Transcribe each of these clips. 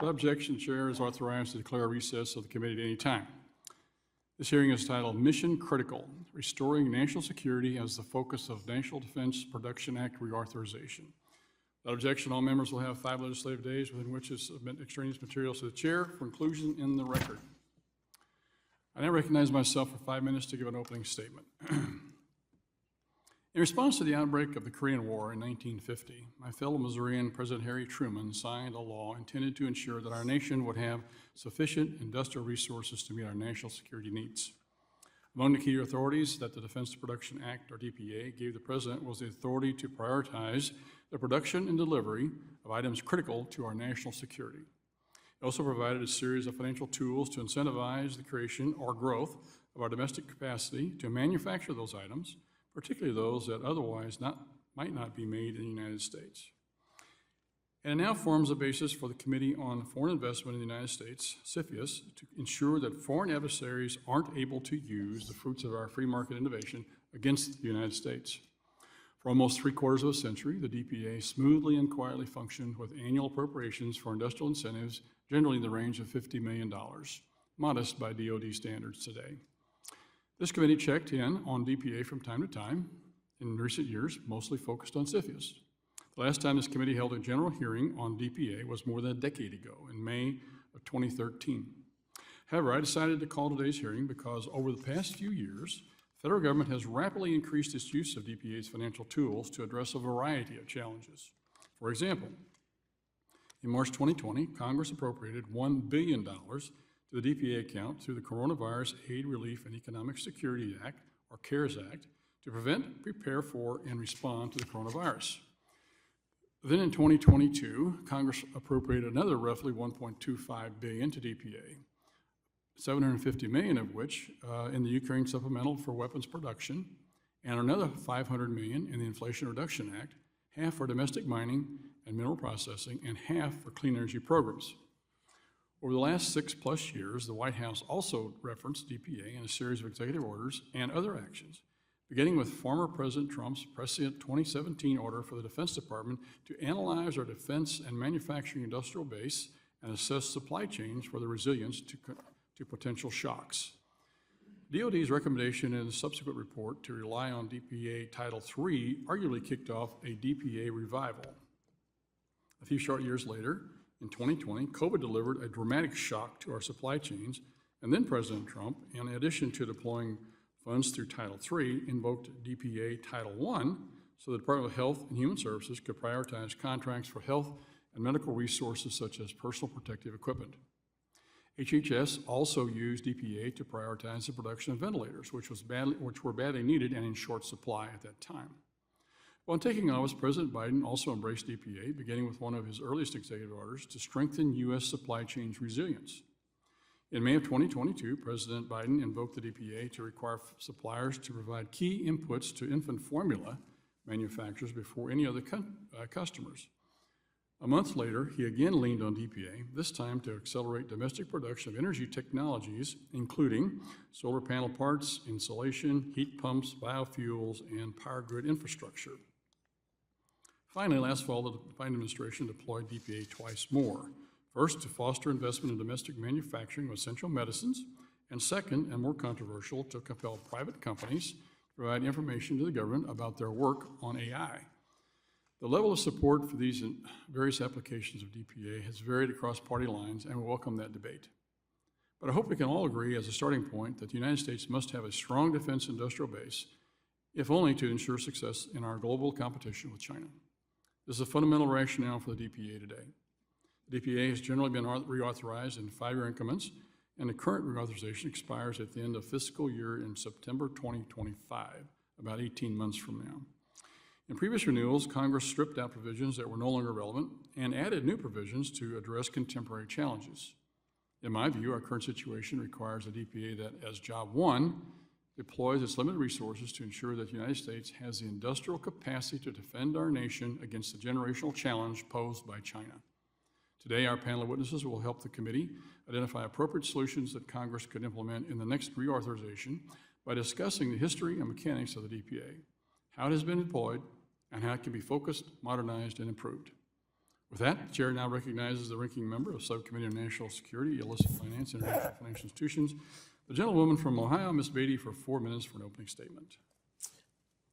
Without objection, the Chair is authorized to declare a recess of the committee at any time. This hearing is titled Mission Critical, Restoring National Security as the Focus of National Defense Production Act Reauthorization. Without objection, all members will have 5 legislative days within which to submit extraneous materials to the Chair for inclusion in the record. I now recognize myself for 5 minutes to give an opening statement. In response to the outbreak of the Korean War in 1950, my fellow Missourian President Harry Truman signed a law intended to ensure that our nation would have sufficient industrial resources to meet our national security needs. Among the key authorities that the Defense Production Act, or DPA, gave the President was the authority to prioritize the production and delivery of items critical to our national security. It also provided a series of financial tools to incentivize the creation or growth of our domestic capacity to manufacture those items, particularly those that otherwise might not be made in the United States. And it now forms a basis for the Committee on Foreign Investment in the United States, CFIUS, to ensure that foreign adversaries aren't able to use the fruits of our free market innovation against the United States. For almost 3/4 of a century, the DPA smoothly and quietly functioned with annual appropriations for industrial incentives, generally in the range of $50 million, modest by DoD standards today. This committee checked in on DPA from time to time, in recent years, mostly focused on CFIUS. The last time this committee held a general hearing on DPA was more than a decade ago, in May of 2013. However, I decided to call today's hearing because over the past few years, the federal government has rapidly increased its use of DPA's financial tools to address a variety of challenges. For example, in March 2020, Congress appropriated $1 billion to the DPA account through the Coronavirus Aid, Relief, and Economic Security Act, or CARES Act, to prevent, prepare for, and respond to the coronavirus. Then in 2022, Congress appropriated another roughly $1.25 billion to DPA, $750 million of which in the Ukraine Supplemental for Weapons Production, and another $500 million in the Inflation Reduction Act, half for domestic mining and mineral processing, and half for clean energy programs. Over the last 6+ years, the White House also referenced DPA in a series of executive orders and other actions, beginning with former President Trump's prescient 2017 order for the Defense Department to analyze our defense and manufacturing industrial base and assess supply chains for the resilience to potential shocks. DoD's recommendation in the subsequent report to rely on DPA Title III arguably kicked off a DPA revival. A few short years later, in 2020, COVID delivered a dramatic shock to our supply chains, and then President Trump, in addition to deploying funds through Title III, invoked DPA Title I so the Department of Health and Human Services could prioritize contracts for health and medical resources such as personal protective equipment. HHS also used DPA to prioritize the production of ventilators, which were badly needed and in short supply at that time. Well, in taking office, President Biden also embraced DPA, beginning with one of his earliest executive orders to strengthen U.S. supply chains resilience. In May of 2022, President Biden invoked the DPA to require suppliers to provide key inputs to infant formula manufacturers before any other customers. A month later, he again leaned on DPA, this time to accelerate domestic production of energy technologies, including solar panel parts, insulation, heat pumps, biofuels, and power grid infrastructure. Finally, last fall, the Biden administration deployed DPA twice more. First, to foster investment in domestic manufacturing of essential medicines, and second, and more controversial, to compel private companies to provide information to the government about their work on AI. The level of support for these various applications of DPA has varied across party lines, and we welcome that debate. But I hope we can all agree as a starting point that the United States must have a strong defense industrial base, if only to ensure success in our global competition with China. This is a fundamental rationale for the DPA today. The DPA has generally been reauthorized in 5-year increments, and the current reauthorization expires at the end of fiscal year in September 2025, about 18 months from now. In previous renewals, Congress stripped out provisions that were no longer relevant and added new provisions to address contemporary challenges. In my view, our current situation requires a DPA that, as job one, deploys its limited resources to ensure that the United States has the industrial capacity to defend our nation against the generational challenge posed by China. Today, our panel of witnesses will help the committee identify appropriate solutions that Congress could implement in the next reauthorization by discussing the history and mechanics of the DPA, how it has been deployed, and how it can be focused, modernized, and improved. With that, the chair now recognizes the ranking member of Subcommittee on National Security, Illicit Finance, and International Financial Institutions, the gentlewoman from Ohio, Ms. Beatty, for 4 minutes for an opening statement.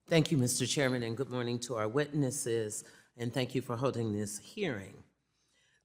Thank you, Mr. Chairman, and good morning to our witnesses, and thank you for holding this hearing.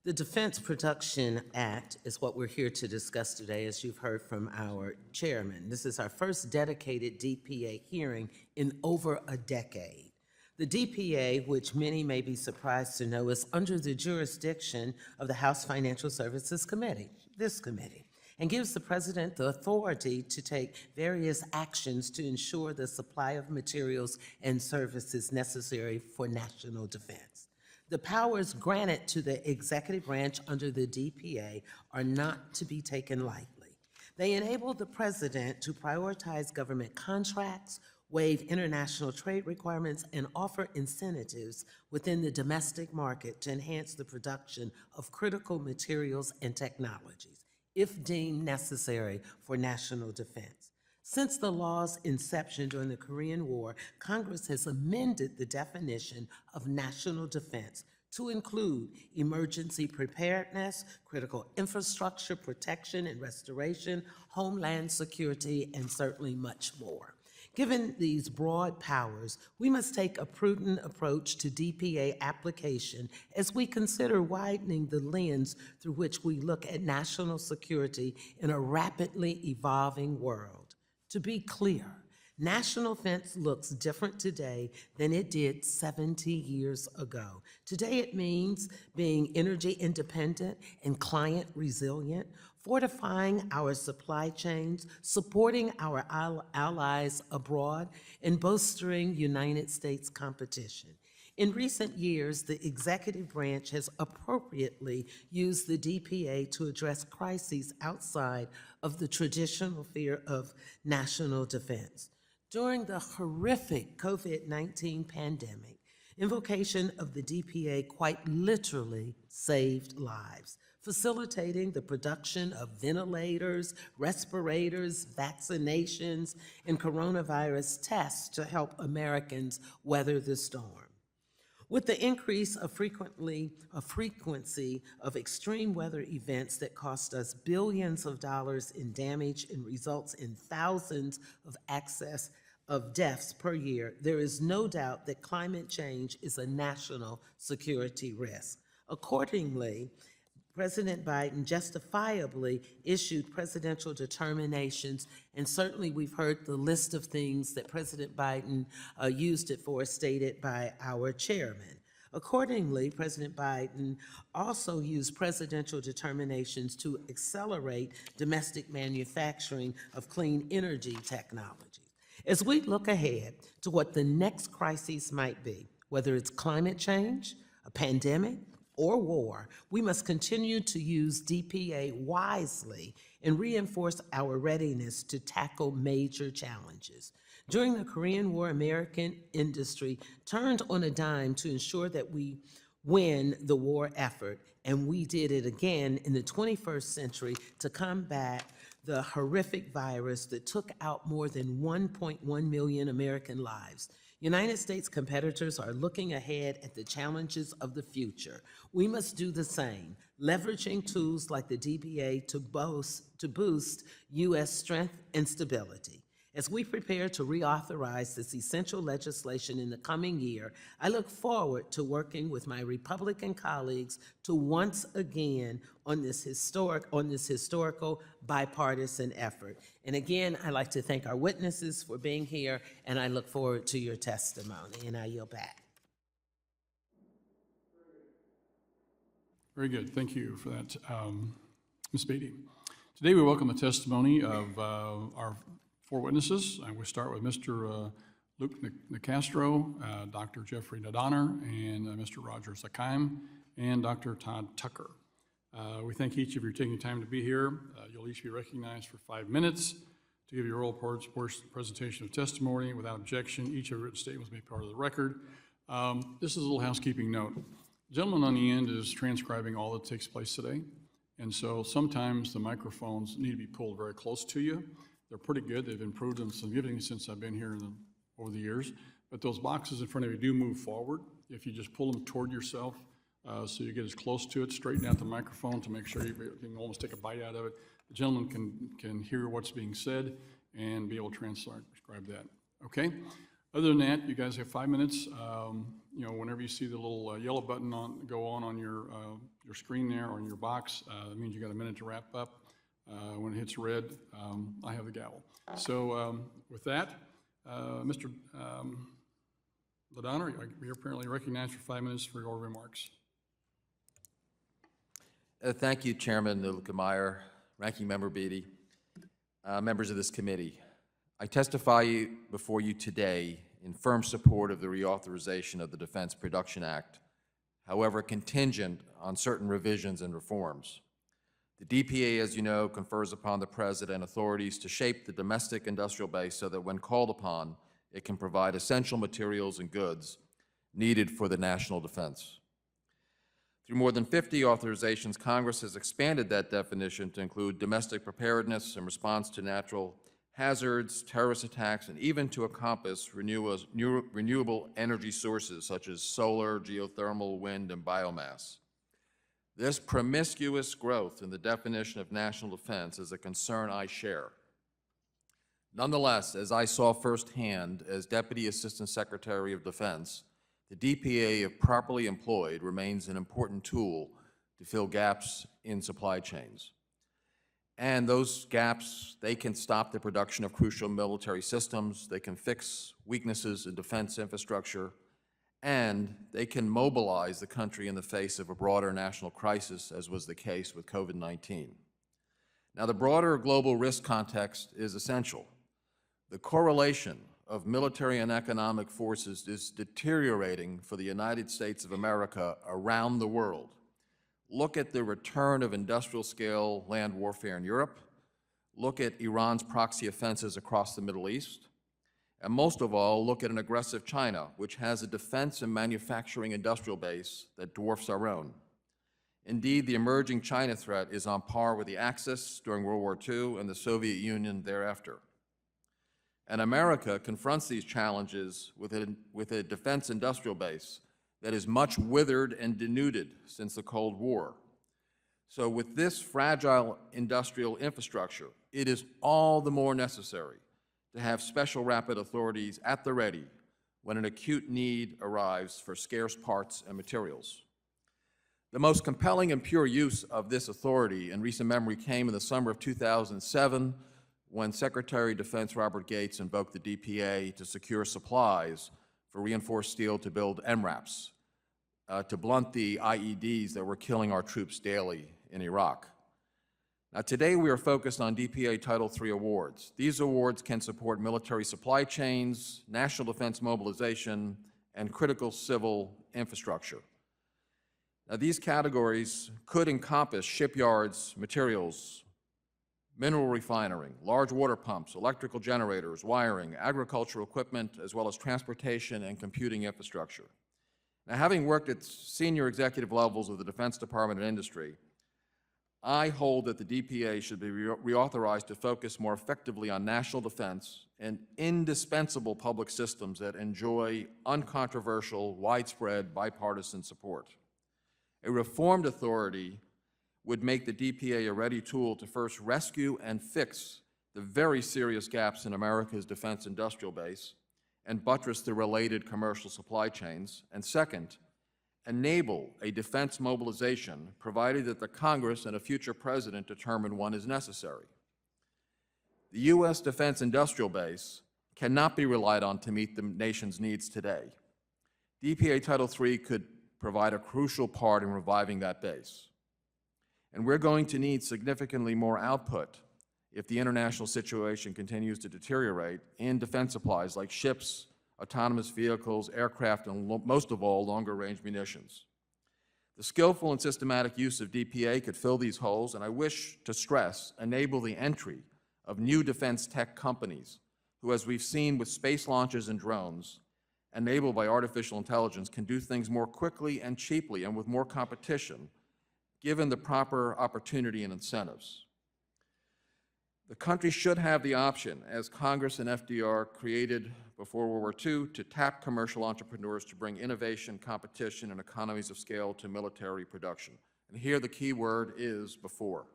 The Defense Production Act is what we're here to discuss today, as you've heard from our chairman. This is our first dedicated DPA hearing in over a decade. The DPA, which many may be surprised to know, is under the jurisdiction of the House Financial Services Committee, this committee, and gives the President the authority to take various actions to ensure the supply of materials and services necessary for national defense. The powers granted to the executive branch under the DPA are not to be taken lightly. They enable the President to prioritize government contracts, waive international trade requirements, and offer incentives within the domestic market to enhance the production of critical materials and technologies, if deemed necessary for national defense. Since the law's inception during the Korean War, Congress has amended the definition of national defense to include emergency preparedness, critical infrastructure protection and restoration, homeland security, and certainly much more. Given these broad powers, we must take a prudent approach to DPA application as we consider widening the lens through which we look at national security in a rapidly evolving world. To be clear, national defense looks different today than it did 70 years ago. Today it means being energy independent and client resilient, fortifying our supply chains, supporting our allies abroad, and bolstering United States competition. In recent years, the executive branch has appropriately used the DPA to address crises outside of the traditional sphere of national defense. During the horrific COVID-19 pandemic, invocation of the DPA quite literally saved lives, facilitating the production of ventilators, respirators, vaccinations, and coronavirus tests to help Americans weather the storm. With the increase of frequency of extreme weather events that cost us billions of dollars in damage and results in thousands of deaths per year, there is no doubt that climate change is a national security risk. Accordingly, President Biden justifiably issued presidential determinations, and certainly we've heard the list of things that President Biden used it for, stated by our chairman. Accordingly, President Biden also used presidential determinations to accelerate domestic manufacturing of clean energy technologies. As we look ahead to what the next crises might be, whether it's climate change, a pandemic, or war, we must continue to use DPA wisely and reinforce our readiness to tackle major challenges. During the Korean War, American industry turned on a dime to ensure that we win the war effort, and we did it again in the 21st century to combat the horrific virus that took out more than 1.1 million American lives. United States competitors are looking ahead at the challenges of the future. We must do the same, leveraging tools like the DPA to boost U.S. strength and stability. As we prepare to reauthorize this essential legislation in the coming year, I look forward to working with my Republican colleagues to once again on this historical bipartisan effort. And again, I'd like to thank our witnesses for being here, and I look forward to your testimony, and I yield back. Very good. Thank you for that, Ms. Beatty. Today we welcome the testimony of our 4 witnesses. I will start with Mr. Luke Nicastro, Dr. Jeffrey Nadaner, and Mr. Roger Zakheim, and Dr. Todd Tucker. We thank each of you for taking time to be here. You'll each be recognized for 5 minutes to give your oral presentation of testimony. Without objection, each of your written statements may be part of the record. This is a little housekeeping note. The gentleman on the end is transcribing all that takes place today, and so sometimes the microphones need to be pulled very close to you. They're pretty good. They've improved them significantly since I've been here over the years. But those boxes in front of you do move forward. If you just pull them toward yourself, so you get as close to it, straighten out the microphone to make sure you can almost take a bite out of it. The gentleman can hear what's being said and be able to transcribe that. Okay? Other than that, you guys have 5 minutes. You know, whenever you see the little yellow button go on your screen there or in your box, it means you got a minute to wrap up. When it hits red, I have the gavel. So with that, Mr. Nadaner, you're apparently recognized for 5 minutes for your remarks. Thank you, Chairman Lukemeyer, Ranking Member Beatty, members of this committee. I testify before you today in firm support of the reauthorization of the Defense Production Act, however contingent on certain revisions and reforms. The DPA, as you know, confers upon the President authorities to shape the domestic industrial base so that when called upon, it can provide essential materials and goods needed for the national defense. Through more than 50 authorizations, Congress has expanded that definition to include domestic preparedness in response to natural hazards, terrorist attacks, and even to encompass renewable energy sources such as solar, geothermal, wind, and biomass. This promiscuous growth in the definition of national defense is a concern I share. Nonetheless, as I saw firsthand as Deputy Assistant Secretary of Defense, the DPA, if properly employed, remains an important tool to fill gaps in supply chains. And those gaps, they can stop the production of crucial military systems, they can fix weaknesses in defense infrastructure, and they can mobilize the country in the face of a broader national crisis, as was the case with COVID-19. Now, the broader global risk context is essential. The correlation of military and economic forces is deteriorating for the United States of America around the world. Look at the return of industrial-scale land warfare in Europe. Look at Iran's proxy offenses across the Middle East. And most of all, look at an aggressive China, which has a defense and manufacturing industrial base that dwarfs our own. Indeed, the emerging China threat is on par with the Axis during World War II and the Soviet Union thereafter. And America confronts these challenges with a defense industrial base that is much withered and denuded since the Cold War. So with this fragile industrial infrastructure, it is all the more necessary to have special rapid authorities at the ready when an acute need arrives for scarce parts and materials. The most compelling and pure use of this authority in recent memory came in the summer of 2007 when Secretary of Defense Robert Gates invoked the DPA to secure supplies for reinforced steel to build MRAPs, to blunt the IEDs that were killing our troops daily in Iraq. Now, today we are focused on DPA Title III awards. These awards can support military supply chains, national defense mobilization, and critical civil infrastructure. Now, these categories could encompass shipyards, materials, mineral refining, large water pumps, electrical generators, wiring, agricultural equipment, as well as transportation and computing infrastructure. Now, having worked at senior executive levels of the Defense Department and industry, I hold that the DPA should be reauthorized to focus more effectively on national defense and indispensable public systems that enjoy uncontroversial, widespread, bipartisan support. A reformed authority would make the DPA a ready tool to first rescue and fix the very serious gaps in America's defense industrial base and buttress the related commercial supply chains, and second, enable a defense mobilization provided that the Congress and a future president determine one is necessary. The U.S. defense industrial base cannot be relied on to meet the nation's needs today. DPA Title III could provide a crucial part in reviving that base. And we're going to need significantly more output if the international situation continues to deteriorate in defense supplies like ships, autonomous vehicles, aircraft, and most of all, longer-range munitions. The skillful and systematic use of DPA could fill these holes, and I wish to stress, enable the entry of new defense tech companies who, as we've seen with space launches and drones, enabled by artificial intelligence, can do things more quickly and cheaply and with more competition, given the proper opportunity and incentives. The country should have the option, as Congress and FDR created before World War II, to tap commercial entrepreneurs to bring innovation, competition, and economies of scale to military production. And here the key word is before.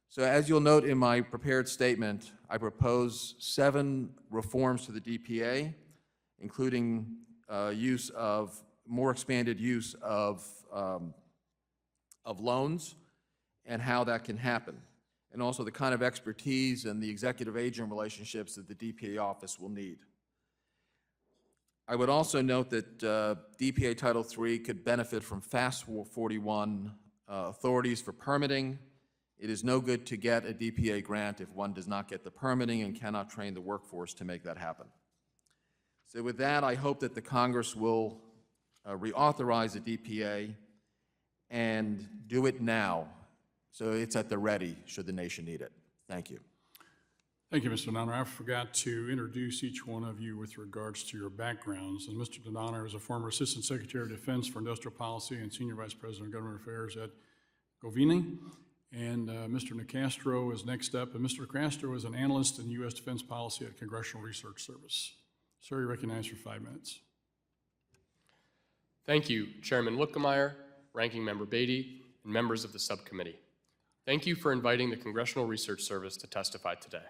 So as you'll note in my prepared statement, I propose 7 reforms to the DPA, including more expanded use of loans and how that can happen, and also the kind of expertise and the executive agent relationships that the DPA office will need. I would also note that DPA Title III could benefit from Fast 41 authorities for permitting. It is no good to get a DPA grant if one does not get the permitting and cannot train the workforce to make that happen. So with that, I hope that the Congress will reauthorize the DPA and do it now, so it's at the ready should the nation need it. Thank you. Thank you, Mr. Nadaner. I forgot to introduce each one of you with regards to your backgrounds. And Mr. Nadaner is a former Assistant Secretary of Defense for Industrial Policy and Senior Vice President of Government Affairs at Govini. And Mr. Nicastro is next up. And Mr. Nicastro is an analyst in U.S. defense policy at Congressional Research Service. Sir, you're recognized for 5 minutes. Thank you, Chairman Lutkemeyer, Ranking Member Beatty, and members of the subcommittee. Thank you for inviting the Congressional Research Service to testify today.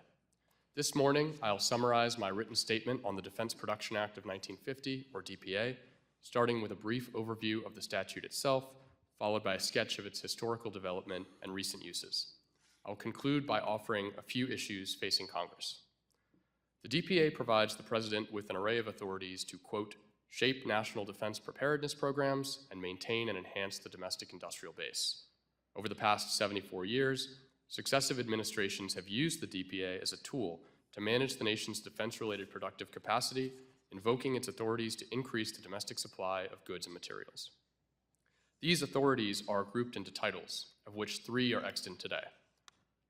This morning, I'll summarize my written statement on the Defense Production Act of 1950, or DPA, starting with a brief overview of the statute itself, followed by a sketch of its historical development and recent uses. I'll conclude by offering a few issues facing Congress. The DPA provides the President with an array of authorities to, quote, shape national defense preparedness programs and maintain and enhance the domestic industrial base. Over the past 74 years, successive administrations have used the DPA as a tool to manage the nation's defense-related productive capacity, invoking its authorities to increase the domestic supply of goods and materials. These authorities are grouped into titles, of which 3 are extant today.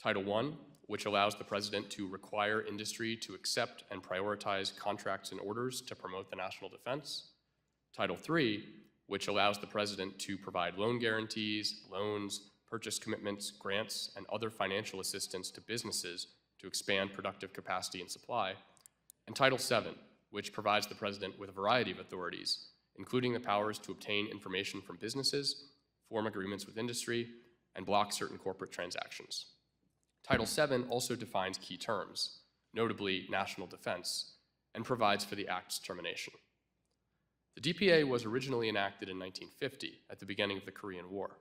Title I, which allows the President to require industry to accept and prioritize contracts and orders to promote the national defense. Title III, which allows the President to provide loan guarantees, loans, purchase commitments, grants, and other financial assistance to businesses to expand productive capacity and supply. And Title VII, which provides the President with a variety of authorities, including the powers to obtain information from businesses, form agreements with industry, and block certain corporate transactions. Title VII also defines key terms, notably national defense, and provides for the Act's termination. The DPA was originally enacted in 1950 at the beginning of the Korean War.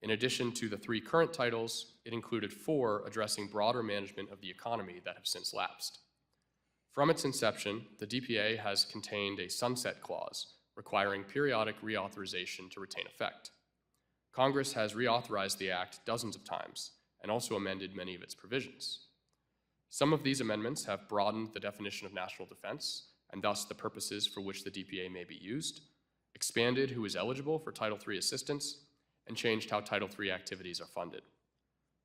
In addition to the 3 current titles, it included 4 addressing broader management of the economy that have since lapsed. From its inception, the DPA has contained a sunset clause requiring periodic reauthorization to retain effect. Congress has reauthorized the Act dozens of times and also amended many of its provisions. Some of these amendments have broadened the definition of national defense and thus the purposes for which the DPA may be used, expanded who is eligible for Title III assistance, and changed how Title III activities are funded.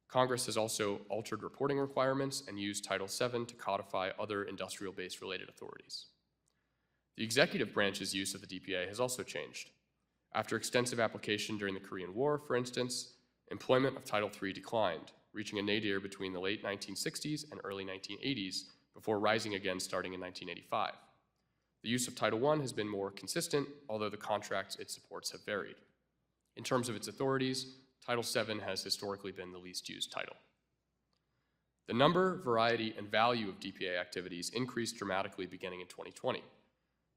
Congress has also altered reporting requirements and used Title VII to codify other industrial base related authorities. The executive branch's use of the DPA has also changed. After extensive application during the Korean War, for instance, employment of Title III declined, reaching a nadir between the late 1960s and early 1980s before rising again starting in 1985. The use of Title I has been more consistent, although the contracts it supports have varied. In terms of its authorities, Title VII has historically been the least used title. The number, variety, and value of DPA activities increased dramatically beginning in 2020.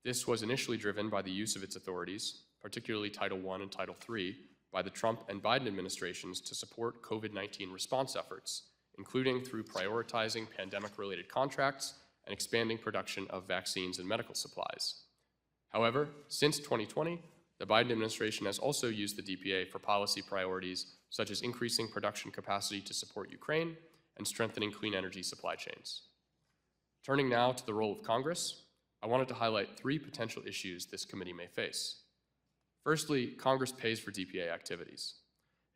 This was initially driven by the use of its authorities, particularly Title I and Title III, by the Trump and Biden administrations to support COVID-19 response efforts, including through prioritizing pandemic-related contracts and expanding production of vaccines and medical supplies. However, since 2020, the Biden administration has also used the DPA for policy priorities such as increasing production capacity to support Ukraine and strengthening clean energy supply chains. Turning now to the role of Congress, I wanted to highlight 3 potential issues this committee may face. Firstly, Congress pays for DPA activities.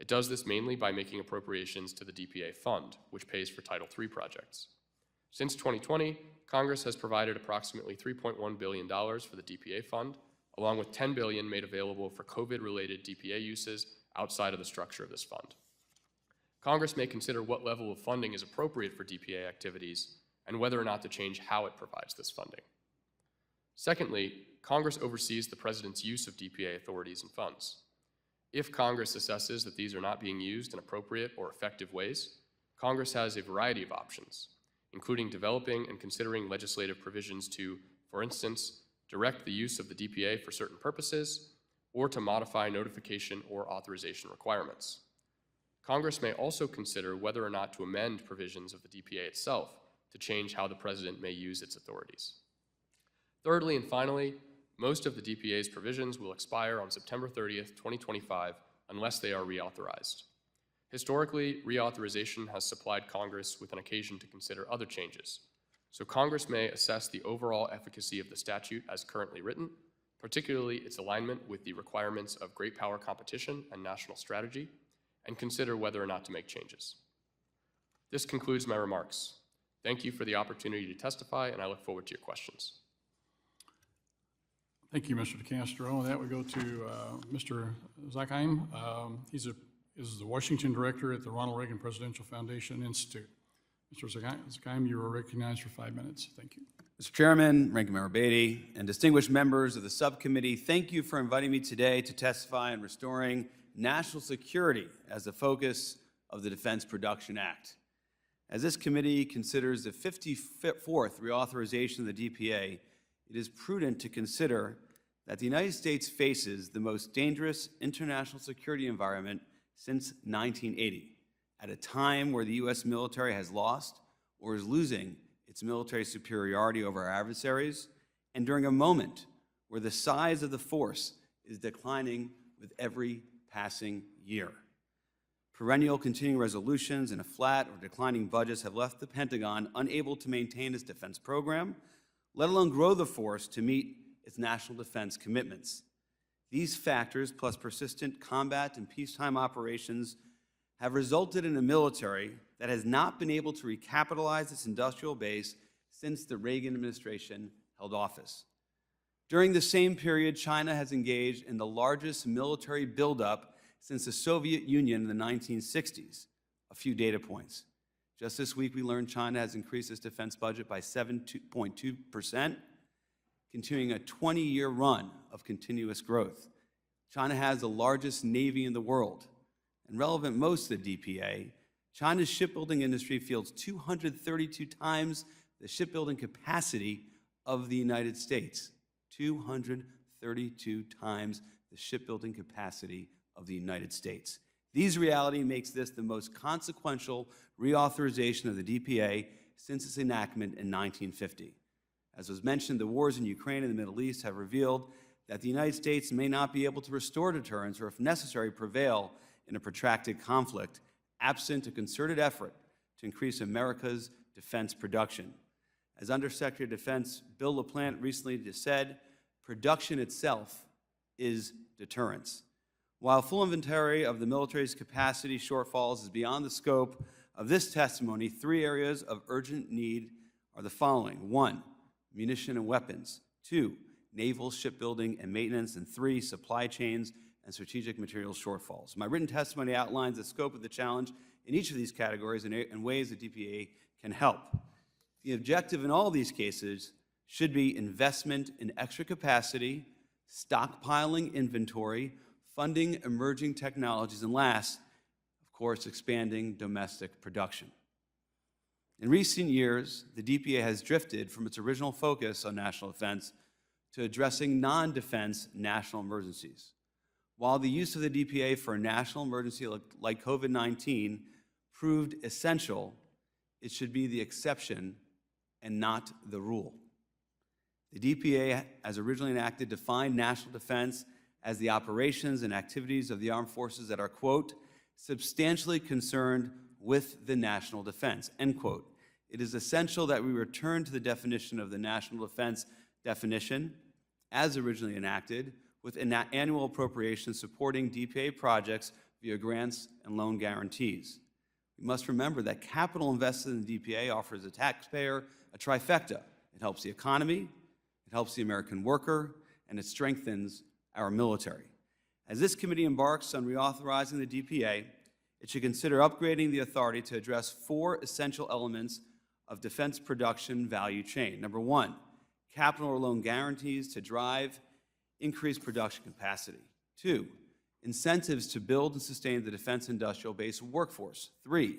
It does this mainly by making appropriations to the DPA fund, which pays for Title III projects. Since 2020, Congress has provided approximately $3.1 billion for the DPA fund, along with $10 billion made available for COVID-related DPA uses outside of the structure of this fund. Congress may consider what level of funding is appropriate for DPA activities and whether or not to change how it provides this funding. Secondly, Congress oversees the President's use of DPA authorities and funds. If Congress assesses that these are not being used in appropriate or effective ways, Congress has a variety of options, including developing and considering legislative provisions to, for instance, direct the use of the DPA for certain purposes, or to modify notification or authorization requirements. Congress may also consider whether or not to amend provisions of the DPA itself to change how the President may use its authorities. Thirdly and finally, most of the DPA's provisions will expire on September 30th, 2025, unless they are reauthorized. Historically, reauthorization has supplied Congress with an occasion to consider other changes, so Congress may assess the overall efficacy of the statute as currently written, particularly its alignment with the requirements of great power competition and national strategy, and consider whether or not to make changes. This concludes my remarks. Thank you for the opportunity to testify, and I look forward to your questions. Thank you, Mr. Nicastro. That would go to Mr. Zakheim. Is the Washington Director at the Ronald Reagan Presidential Foundation Institute. Mr. Zakheim, you are recognized for 5 minutes. Thank you. Mr. Chairman, Ranking Member Beatty, and distinguished members of the subcommittee, thank you for inviting me today to testify on restoring national security as the focus of the Defense Production Act. As this committee considers the 54th reauthorization of the DPA, it is prudent to consider that the United States faces the most dangerous international security environment since 1980, at a time where the U.S. military has lost or is losing its military superiority over our adversaries, and during a moment where the size of the force is declining with every passing year. Perennial continuing resolutions and a flat or declining budgets have left the Pentagon unable to maintain its defense program, let alone grow the force to meet its national defense commitments. These factors, plus persistent combat and peacetime operations, have resulted in a military that has not been able to recapitalize its industrial base since the Reagan administration held office. During the same period, China has engaged in the largest military buildup since the Soviet Union in the 1960s. A few data points. Just this week, we learned China has increased its defense budget by 7.2%, continuing a 20-year run of continuous growth. China has the largest navy in the world. And relevant most of the DPA, China's shipbuilding industry fields 232 times the shipbuilding capacity of the United States. 232 times the shipbuilding capacity of the United States. These reality makes this the most consequential reauthorization of the DPA since its enactment in 1950. As was mentioned, the wars in Ukraine and the Middle East have revealed that the United States may not be able to restore deterrence or, if necessary, prevail in a protracted conflict, absent a concerted effort to increase America's defense production. As Undersecretary of Defense Bill LaPlante recently just said, production itself is deterrence. While full inventory of the military's capacity shortfalls is beyond the scope of this testimony, 3 areas of urgent need are the following. 1, munition and weapons. 2, naval shipbuilding and maintenance. And 3, supply chains and strategic materials shortfalls. My written testimony outlines the scope of the challenge in each of these categories and ways the DPA can help. The objective in all these cases should be investment in extra capacity, stockpiling inventory, funding emerging technologies, and last, of course, expanding domestic production. In recent years, the DPA has drifted from its original focus on national defense to addressing non-defense national emergencies. While the use of the DPA for a national emergency like COVID-19 proved essential, it should be the exception and not the rule. The DPA, as originally enacted, defined national defense as the operations and activities of the armed forces that are, quote, substantially concerned with the national defense, end quote. It is essential that we return to the definition of the national defense definition, as originally enacted, with an annual appropriations supporting DPA projects via grants and loan guarantees. We must remember that capital invested in the DPA offers the taxpayer a trifecta. It helps the economy, it helps the American worker, and it strengthens our military. As this committee embarks on reauthorizing the DPA, It should consider upgrading the authority to address 4 essential elements of defense production value chain. Number 1, capital or loan guarantees to drive increased production capacity. 2, incentives to build and sustain the defense industrial base workforce. 3,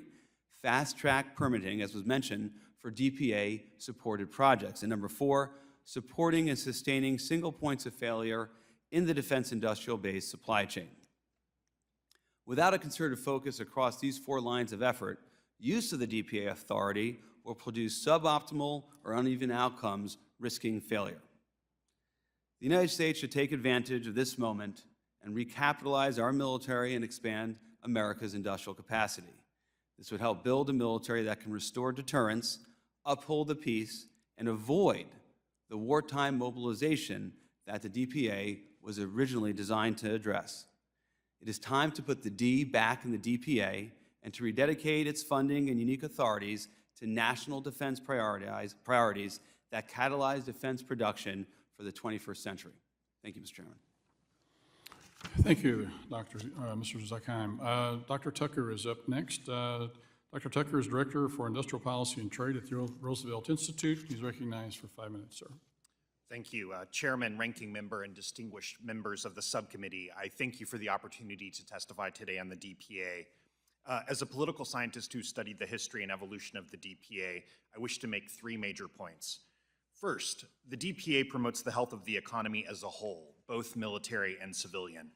fast-track permitting, as was mentioned, for DPA-supported projects. And number 4, supporting and sustaining single points of failure in the defense industrial base supply chain. Without a concerted focus across these 4 lines of effort, use of the DPA authority will produce suboptimal or uneven outcomes, risking failure. The United States should take advantage of this moment and recapitalize our military and expand America's industrial capacity. This would help build a military that can restore deterrence, uphold the peace, and avoid the wartime mobilization that the DPA was originally designed to address. It is time to put the D back in the DPA and to rededicate its funding and unique authorities to national defense priorities that catalyze defense production for the 21st century. Thank you, Mr. Chairman. Thank you, Mr. Zakheim. Dr. Tucker is up next. Dr. Tucker is Director for Industrial Policy and Trade at the Roosevelt Institute. He's recognized for 5 minutes, sir. Thank you. Chairman, ranking member, and distinguished members of the subcommittee, I thank you for the opportunity to testify today on the DPA. As a political scientist who studied the history and evolution of the DPA, I wish to make 3 major points. First, the DPA promotes the health of the economy as a whole, both military and civilian.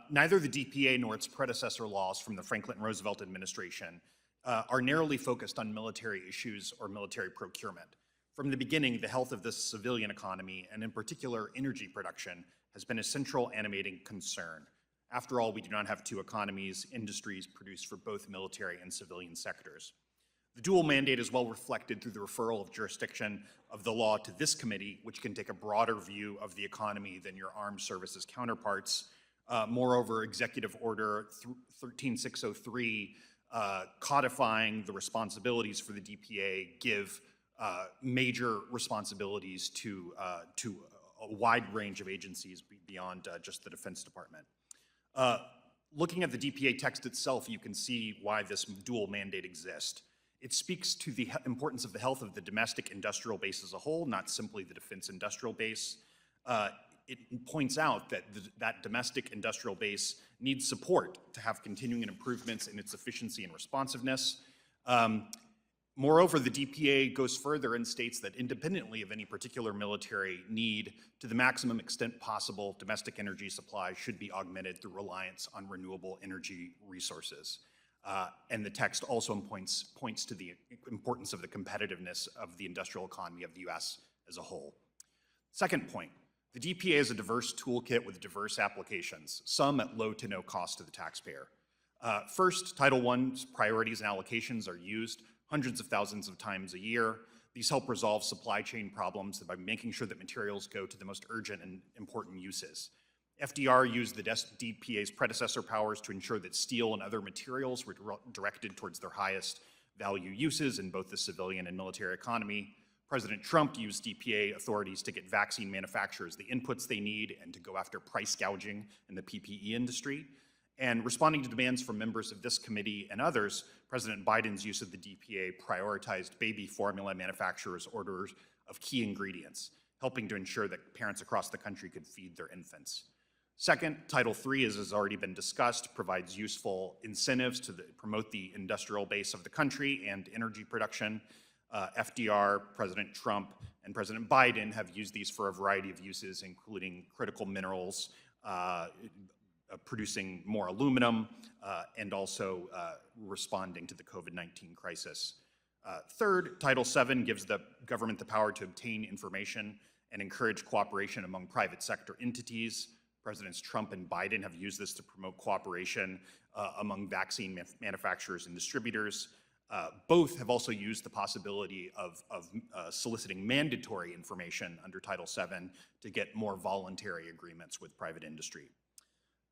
Neither the DPA nor its predecessor laws from the Franklin Roosevelt administration are narrowly focused on military issues or military procurement. From the beginning, the health of the civilian economy, and in particular energy production, has been a central animating concern. After all, we do not have 2 economies, industries produced for both military and civilian sectors. The dual mandate is well reflected through the referral of jurisdiction of the law to this committee, which can take a broader view of the economy than your armed services counterparts. Moreover, Executive Order 13603, codifying the responsibilities for the DPA, give major responsibilities to a wide range of agencies beyond just the Defense Department. Looking at the DPA text itself, you can see why this dual mandate exists. It speaks to the importance of the health of the domestic industrial base as a whole, not simply the defense industrial base. It points out that that domestic industrial base needs support to have continuing improvements in its efficiency and responsiveness. Moreover, the DPA goes further and states that independently of any particular military need, to the maximum extent possible, domestic energy supply should be augmented through reliance on renewable energy resources. And the text also points to the importance of the competitiveness of the industrial economy of the U.S. as a whole. Second point, the DPA is a diverse toolkit with diverse applications, some at low to no cost to the taxpayer. First, Title I's priorities and allocations are used hundreds of thousands of times a year. These help resolve supply chain problems by making sure that materials go to the most urgent and important uses. FDR used the DPA's predecessor powers to ensure that steel and other materials were directed towards their highest value uses in both the civilian and military economy. President Trump used DPA authorities to get vaccine manufacturers the inputs they need and to go after price gouging in the PPE industry. And responding to demands from members of this committee and others, President Biden's use of the DPA prioritized baby formula manufacturers' orders of key ingredients, helping to ensure that parents across the country could feed their infants. Second, Title III, as has already been discussed, provides useful incentives to promote the industrial base of the country and energy production. FDR, President Trump, and President Biden have used these for a variety of uses, including critical minerals, producing more aluminum, and also responding to the COVID-19 crisis. Third, Title VII gives the government the power to obtain information and encourage cooperation among private sector entities. Presidents Trump and Biden have used this to promote cooperation among vaccine manufacturers and distributors. Both have also used the possibility of soliciting mandatory information under Title VII to get more voluntary agreements with private industry.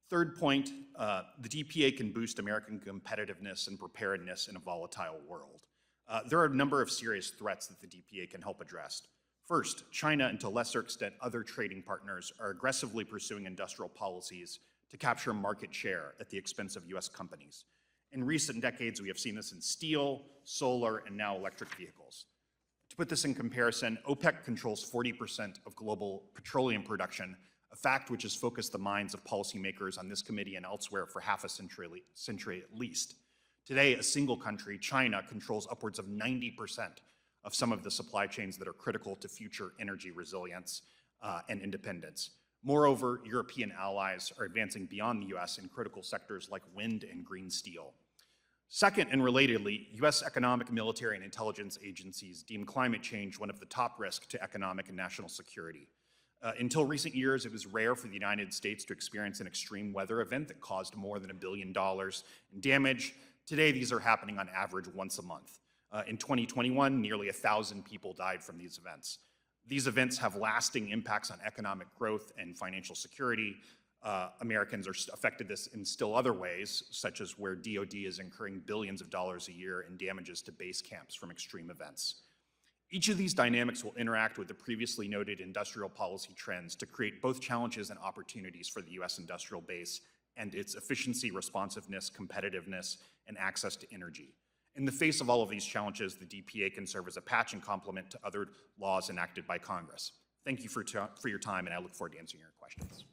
Third point, the DPA can boost American competitiveness and preparedness in a volatile world. There are a number of serious threats that the DPA can help address. First, China, and to a lesser extent other trading partners, are aggressively pursuing industrial policies to capture market share at the expense of U.S. companies. In recent decades, we have seen this in steel, solar, and now electric vehicles. To put this in comparison, OPEC controls 40% of global petroleum production, a fact which has focused the minds of policymakers on this committee and elsewhere for half a century at least. Today, a single country, China, controls upwards of 90% of some of the supply chains that are critical to future energy resilience and independence. Moreover, European allies are advancing beyond the US in critical sectors like wind and green steel. Second, and relatedly, US economic, military, and intelligence agencies deem climate change one of the top risks to economic and national security. Until recent years, it was rare for the United States to experience an extreme weather event that caused more than $1 billion in damage. Today, these are happening on average once a month. In 2021, nearly 1,000 people died from these events. These events have lasting impacts on economic growth and financial security. Americans are affected this in still other ways, such as where DoD is incurring billions of dollars a year in damages to base camps from extreme events. Each of these dynamics will interact with the previously noted industrial policy trends to create both challenges and opportunities for the US industrial base and its efficiency, responsiveness, competitiveness, and access to energy. In the face of all of these challenges, the DPA can serve as a patch and complement to other laws enacted by Congress. Thank you for your time, and I look forward to answering your questions.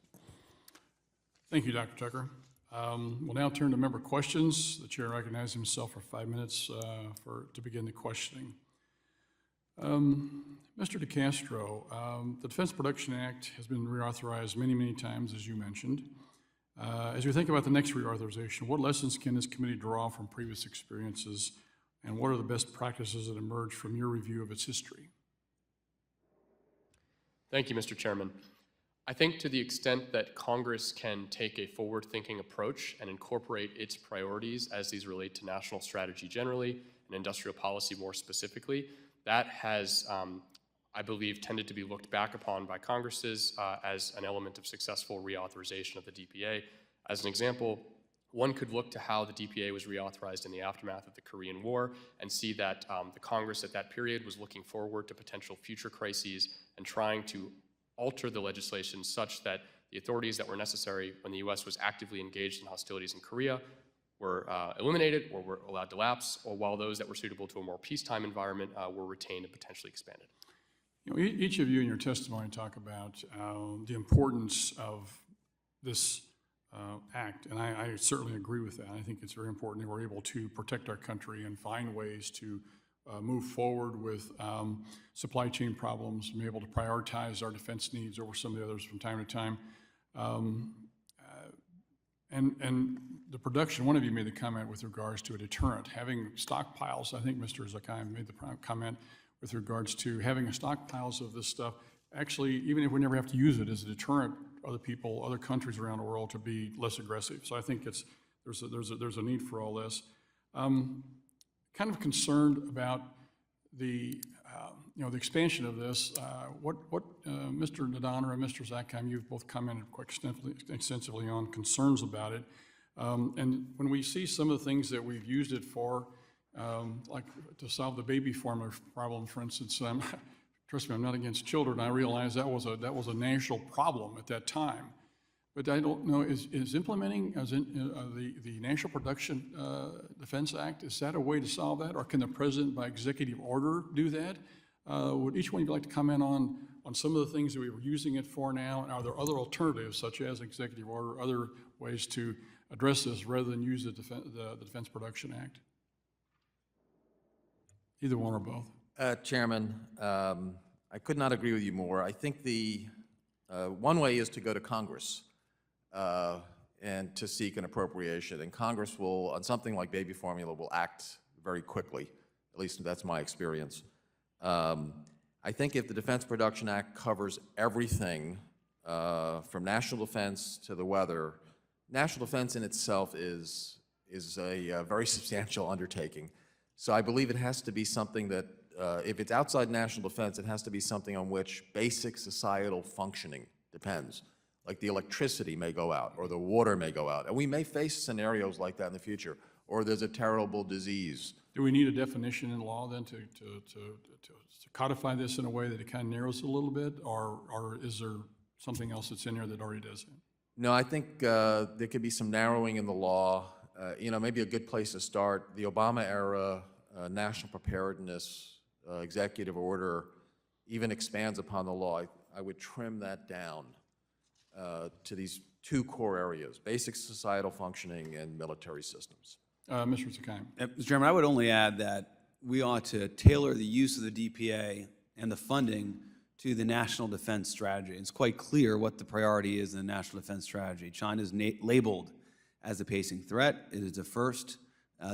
Thank you, Dr. Tucker. We'll now turn to member questions. The chair recognizes himself for 5 minutes to begin the questioning. Mr. Nicastro, the Defense Production Act has been reauthorized many, many times, as you mentioned. As you think about the next reauthorization, what lessons can this committee draw from previous experiences, and what are the best practices that emerge from your review of its history? Thank you, Mr. Chairman. I think to the extent that Congress can take a forward-thinking approach and incorporate its priorities as these relate to national strategy generally and industrial policy more specifically, that has, I believe, tended to be looked back upon by Congresses as an element of successful reauthorization of the DPA. As an example, one could look to how the DPA was reauthorized in the aftermath of the Korean War and see that the Congress at that period was looking forward to potential future crises and trying to alter the legislation such that the authorities that were necessary when the U.S. was actively engaged in hostilities in Korea were eliminated or were allowed to lapse, or while those that were suitable to a more peacetime environment were retained and potentially expanded. You know, each of you in your testimony talk about the importance of this act, and I certainly agree with that. I think it's very important that we're able to protect our country and find ways to move forward with supply chain problems, and be able to prioritize our defense needs over some of the others from time to time. And the production, one of you made the comment with regards to a deterrent, having stockpiles. I think Mr. Zakheim made the comment with regards to having stockpiles of this stuff. Actually, even if we never have to use it, as a deterrent, other people, other countries around the world to be less aggressive. So I think there's a need for all this. Kind of concerned about the the expansion of this. What Mr. Nadaner and Mr. Zakheim, you've both commented quite extensively on concerns about it. And when we see some of the things that we've used it for, like to solve the baby formula problem, for instance, trust me, I'm not against children. I realize that was a national problem at that time. But I don't know, is implementing the National Production Defense Act, is that a way to solve that? Or can the president by executive order do that? Would each one of you like to comment on some of the things that we were using it for now? And are there other alternatives, such as executive order, other ways to address this rather than use the Defense Production Act? Either one or both. Chairman, I could not agree with you more. I think the one way is to go to Congress and to seek an appropriation. And Congress will, on something like baby formula, will act very quickly. At least that's my experience. I think if the Defense Production Act covers everything from national defense to the weather, national defense in itself is a very substantial undertaking. So I believe it has to be something that, if it's outside national defense, it has to be something on which basic societal functioning depends. Like the electricity may go out, or the water may go out. And we may face scenarios like that in the future, or there's a terrible disease. Do we need a definition in law then to codify this in a way that it kind of narrows it a little bit, or is there something else that's in there that already does it? No, I think there could be some narrowing in the law. maybe a good place to start, the Obama-era national preparedness executive order even expands upon the law. I would trim that down to these two core areas: basic societal functioning and military systems. Mr. Zakheim. Mr. Chairman, I would only add that we ought to tailor the use of the DPA and the funding to the national defense strategy. It's quite clear what the priority is in the national defense strategy. China is labeled as a pacing threat. It is the first.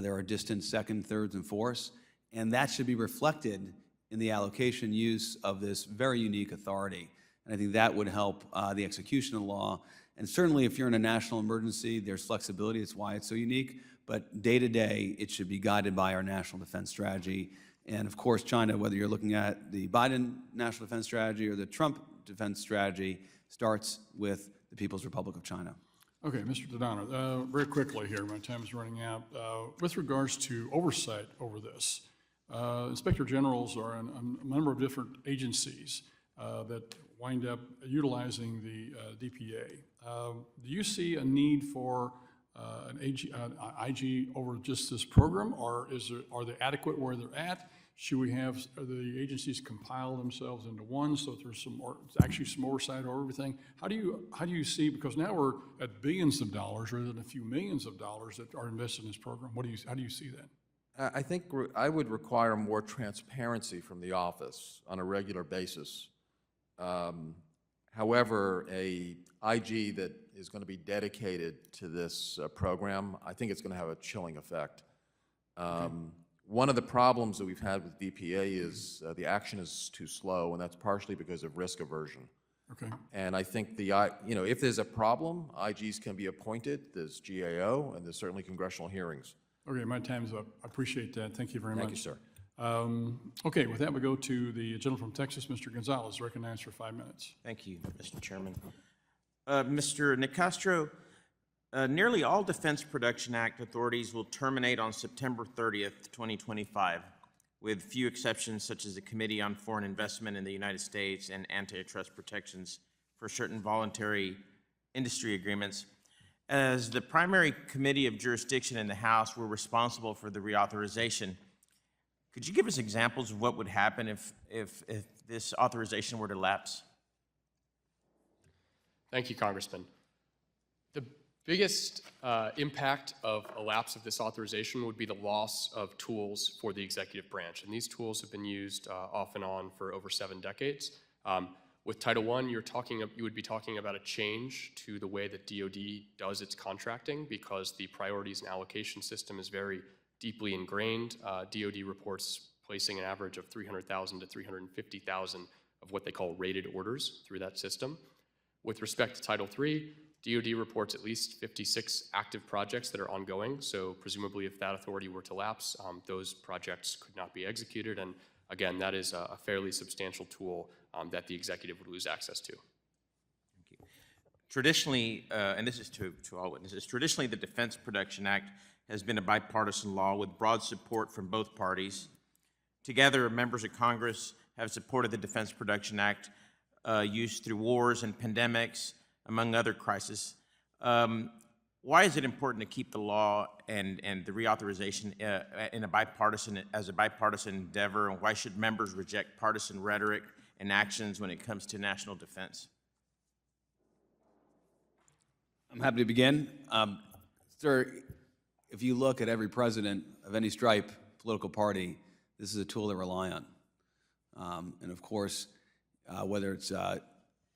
There are distant second, thirds, and fourths, and that should be reflected in the allocation use of this very unique authority. And I think that would help the execution of the law. And certainly if you're in a national emergency, there's flexibility. It's why it's so unique. But day to day, it should be guided by our national defense strategy. And of course, China, whether you're looking at the Biden national defense strategy or the Trump defense strategy, starts with the People's Republic of China. Okay, Mr. Nadaner, very quickly here, my time is running out. With regards to oversight over this, inspector generals are in a number of different agencies that wind up utilizing the DPA. Do you see a need for an IG over just this program, or are they adequate where they're at? Should we have the agencies compile themselves into one so that there's actually some oversight over everything? How do you see, because now we're at billions of dollars rather than a few millions of dollars that are invested in this program. How do you see that? I think I would require more transparency from the office on a regular basis. However, a IG that is going to be dedicated to this program, I think it's going to have a chilling effect. One of the problems that we've had with DPA is the action is too slow, and that's partially because of risk aversion. Okay. And I think if there's a problem, IGs can be appointed. There's GAO, and there's certainly congressional hearings. Okay, my time's up. I appreciate that. Thank you very much. Thank you, sir. Okay, with that, we go to the gentleman from Texas, Mr. Gonzalez, recognized for 5 minutes. Thank you, Mr. Chairman. Mr. Nicastro, nearly all Defense Production Act authorities will terminate on September 30th, 2025, with few exceptions such as the Committee on Foreign Investment in the United States and antitrust protections for certain voluntary industry agreements. As the primary committee of jurisdiction in the House, we're responsible for the reauthorization. Could you give us examples of what would happen if this authorization were to lapse? Thank you, Congressman. The biggest impact of a lapse of this authorization would be the loss of tools for the executive branch. And these tools have been used off and on for over 7 decades. With Title I, you would be talking about a change to the way that DoD does its contracting, because the priorities and allocation system is very deeply ingrained. DoD reports placing an average of 300,000 to 350,000 of what they call rated orders through that system. With respect to Title III, DoD reports at least 56 active projects that are ongoing, so presumably if that authority were to lapse, those projects could not be executed, and again, that is a fairly substantial tool that the executive would lose access to. Thank you. Traditionally, and this is to all witnesses, traditionally the Defense Production Act has been a bipartisan law with broad support from both parties. Together, members of Congress have supported the Defense Production Act used through wars and pandemics, among other crises. Why is it important to keep the law and the reauthorization as a bipartisan endeavor, and why should members reject partisan rhetoric and actions when it comes to national defense? I'm happy to begin. Sir, if you look at every president of any stripe, political party, this is a tool they rely on. And of course, whether it's if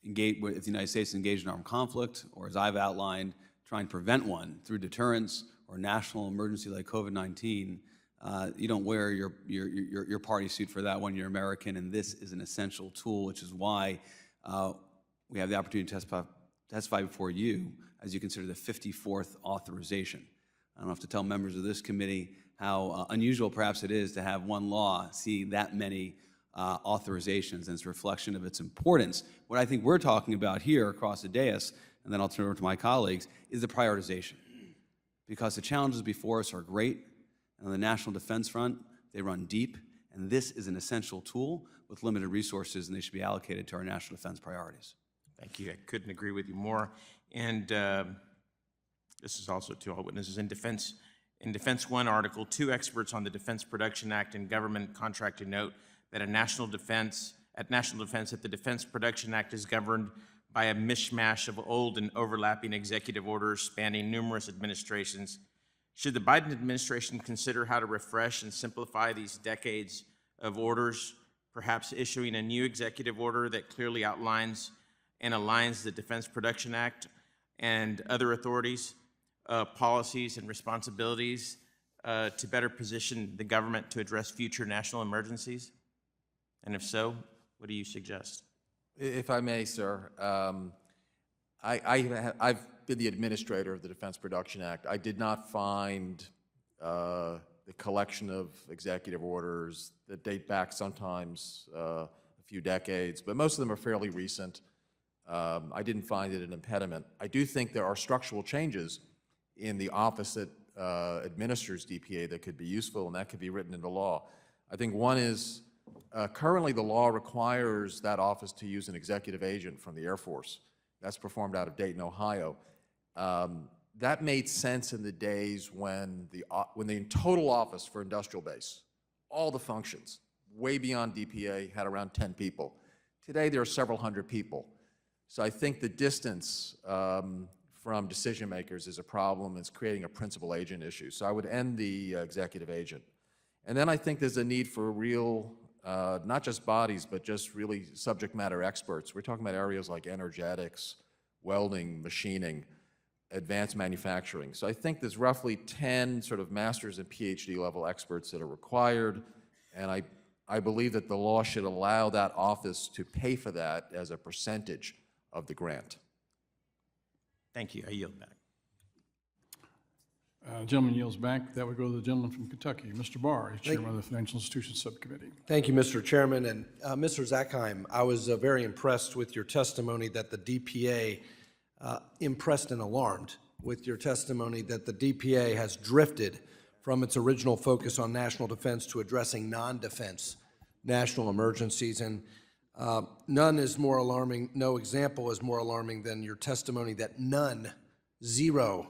the United States is engaged in armed conflict, or as I've outlined, trying to prevent one through deterrence or national emergency like COVID-19, you don't wear your party suit for that one. You're American, and this is an essential tool, which is why we have the opportunity to testify before you as you consider the 54th authorization. I don't have to tell members of this committee how unusual perhaps it is to have one law see that many authorizations, and it's a reflection of its importance. What I think we're talking about here across the dais, and then I'll turn it over to my colleagues, is the prioritization. Because the challenges before us are great, and on the national defense front, they run deep, and this is an essential tool with limited resources, and they should be allocated to our national defense priorities. Thank you. I couldn't agree with you more. And this is also to all witnesses, in Defense 1, Article 2, experts on the Defense Production Act and government contracting note that national defense, that the Defense Production Act is governed by a mishmash of old and overlapping executive orders spanning numerous administrations. Should the Biden administration consider how to refresh and simplify these decades of orders, perhaps issuing a new executive order that clearly outlines and aligns the Defense Production Act and other authorities, policies, and responsibilities to better position the government to address future national emergencies? And if so, what do you suggest? If I may, sir, I've been the administrator of the Defense Production Act. I did not find the collection of executive orders that date back sometimes a few decades, but most of them are fairly recent. I didn't find it an impediment. I do think there are structural changes in the office that administers DPA that could be useful, and that could be written into law. I think one is, currently the law requires that office to use an executive agent from the Air Force. That's performed out of Dayton, Ohio. That made sense in the days when the total office for industrial base, all the functions, way beyond DPA, had around 10 people. Today there are several hundred people. So I think the distance from decision makers is a problem. It's creating a principal agent issue. So I would end the executive agent. And then I think there's a need for real, not just bodies, but just really subject matter experts. We're talking about areas like energetics, welding, machining, advanced manufacturing. So I think there's roughly 10 sort of master's and PhD level experts that are required, and I believe that the law should allow that office to pay for that as a percentage of the grant. Thank you. I yield back. Gentleman yields back. That would go to the gentleman from Kentucky. Mr. Barr, Chairman of the Financial Institutions Subcommittee. Thank you, Mr. Chairman. And Mr. Zakheim, I was very impressed with your testimony that the DPA, impressed and alarmed with your testimony that the DPA has drifted from its original focus on national defense to addressing non-defense national emergencies. And none is more alarming, no example is more alarming than your testimony that zero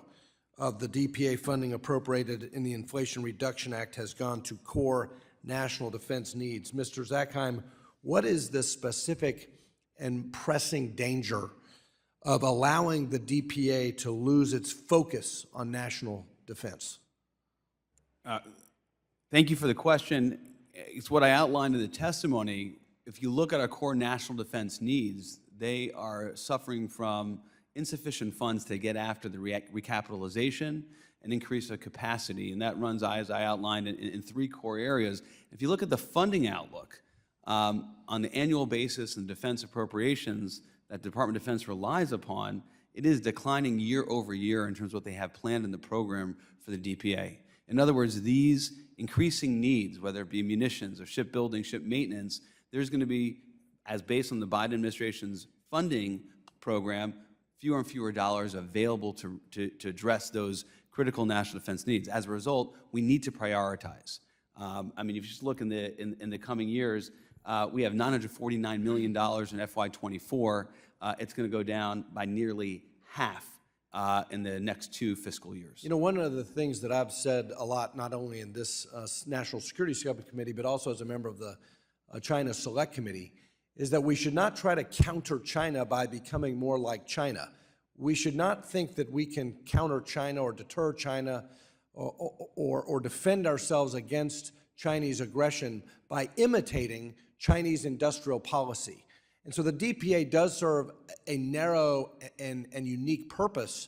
of the DPA funding appropriated in the Inflation Reduction Act has gone to core national defense needs. Mr. Zakheim, what is the specific and pressing danger of allowing the DPA to lose its focus on national defense? Thank you for the question. It's what I outlined in the testimony. If you look at our core national defense needs, they are suffering from insufficient funds to get after the recapitalization and increase of capacity. And that runs, as I outlined, in three core areas. If you look at the funding outlook on the annual basis and defense appropriations that the Department of Defense relies upon, it is declining year over year in terms of what they have planned in the program for the DPA. In other words, these increasing needs, whether it be munitions or shipbuilding, ship maintenance, there's going to be, as based on the Biden administration's funding program, fewer and fewer dollars available to address those critical national defense needs. As a result, we need to prioritize. I mean, if you just look in the coming years, we have $949 million in FY24. It's going to go down by nearly half in the next 2 fiscal years. You know, one of the things that I've said a lot, not only in this National Security Subcommittee, but also as a member of the China Select Committee, is that we should not try to counter China by becoming more like China. We should not think that we can counter China or deter China or defend ourselves against Chinese aggression by imitating Chinese industrial policy. And so the DPA does serve a narrow and unique purpose,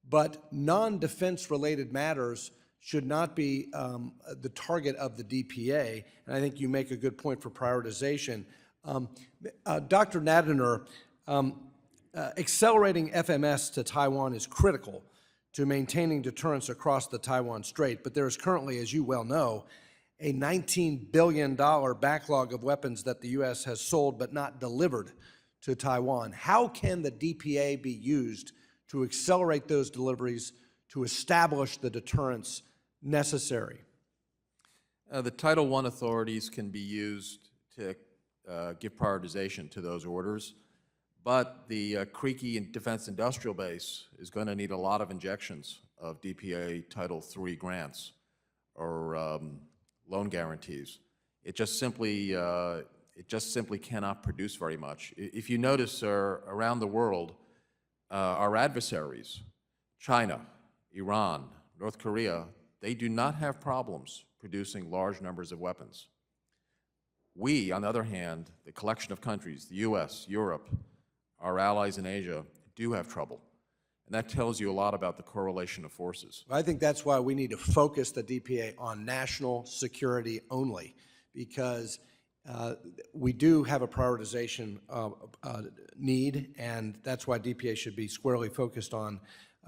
but non-defense related matters should not be the target of the DPA. And I think you make a good point for prioritization. Dr. Nadaner, accelerating FMS to Taiwan is critical to maintaining deterrence across the Taiwan Strait, but there is currently, as you well know, a $19 billion backlog of weapons that the U.S. has sold but not delivered to Taiwan. How can the DPA be used to accelerate those deliveries to establish the deterrence necessary? The Title I authorities can be used to give prioritization to those orders, but the creaky defense industrial base is going to need a lot of injections of DPA Title III grants or loan guarantees. It just simply cannot produce very much. If you notice, sir, around the world, our adversaries, China, Iran, North Korea, they do not have problems producing large numbers of weapons. We, on the other hand, the collection of countries, the US, Europe, our allies in Asia, do have trouble. And that tells you a lot about the correlation of forces. I think that's why we need to focus the DPA on national security only, because we do have a prioritization need, and that's why DPA should be squarely focused on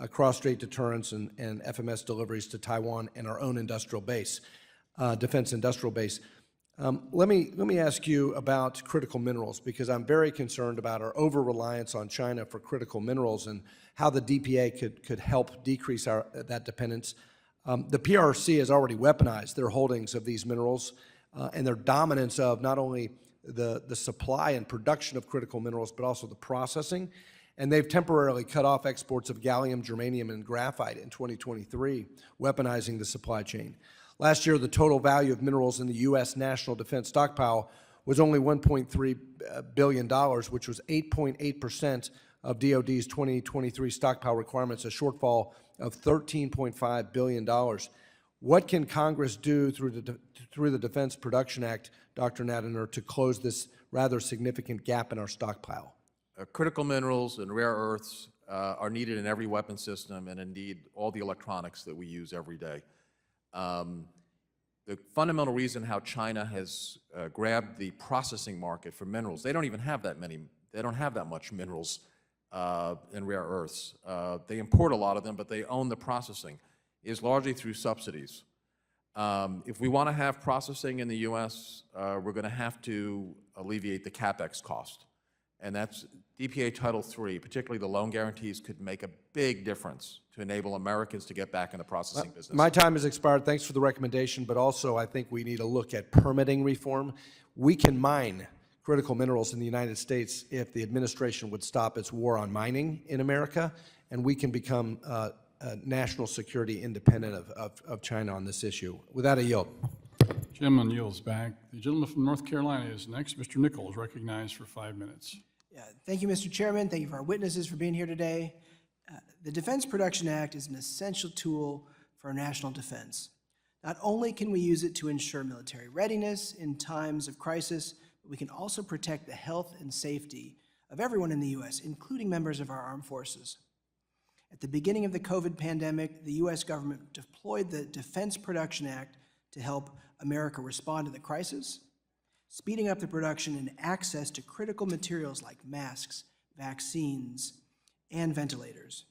cross-strait deterrence and FMS deliveries to Taiwan and our own industrial base, defense industrial base. Let me ask you about critical minerals, because I'm very concerned about our over-reliance on China for critical minerals and how the DPA could help decrease that dependence. The PRC has already weaponized their holdings of these minerals and their dominance of not only the supply and production of critical minerals, but also the processing. And they've temporarily cut off exports of gallium, germanium, and graphite in 2023, weaponizing the supply chain. Last year, the total value of minerals in the U.S. National Defense Stockpile was only $1.3 billion, which was 8.8% of DoD's 2023 stockpile requirements, a shortfall of $13.5 billion. What can Congress do through the Defense Production Act, Dr. Nadaner, to close this rather significant gap in our stockpile? Critical minerals and rare earths are needed in every weapon system and indeed all the electronics that we use every day. The fundamental reason how China has grabbed the processing market for minerals, they don't even have that many, they don't have that much minerals and rare earths. They import a lot of them, but they own the processing, is largely through subsidies. If we want to have processing in the U.S., we're going to have to alleviate the CapEx cost. And that's DPA Title III, particularly the loan guarantees, could make a big difference to enable Americans to get back in the processing business. My time has expired. Thanks for the recommendation, but also I think we need to look at permitting reform. We can mine critical minerals in the United States if the administration would stop its war on mining in America, and we can become national security independent of China on this issue. With that, I yield. Gentleman yields back. The gentleman from North Carolina is next. Mr. Nichols, recognized for 5 minutes. Yeah, thank you, Mr. Chairman. Thank you for our witnesses for being here today. The Defense Production Act is an essential tool for our national defense. Not only can we use it to ensure military readiness in times of crisis, but we can also protect the health and safety of everyone in the U.S., including members of our armed forces. At the beginning of the COVID pandemic, the U.S. government deployed the Defense Production Act to help America respond to the crisis, speeding up the production and access to critical materials like masks, vaccines, and ventilators.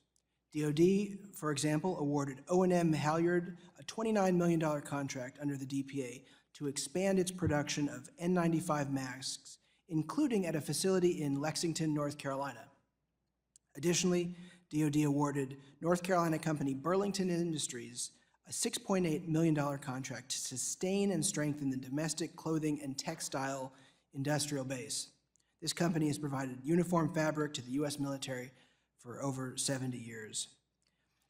DoD, for example, awarded O&M Halyard a $29 million contract under the DPA to expand its production of N95 masks, including at a facility in Lexington, North Carolina. Additionally, DoD awarded North Carolina company Burlington Industries a $6.8 million contract to sustain and strengthen the domestic clothing and textile industrial base. This company has provided uniform fabric to the U.S. military for over 70 years.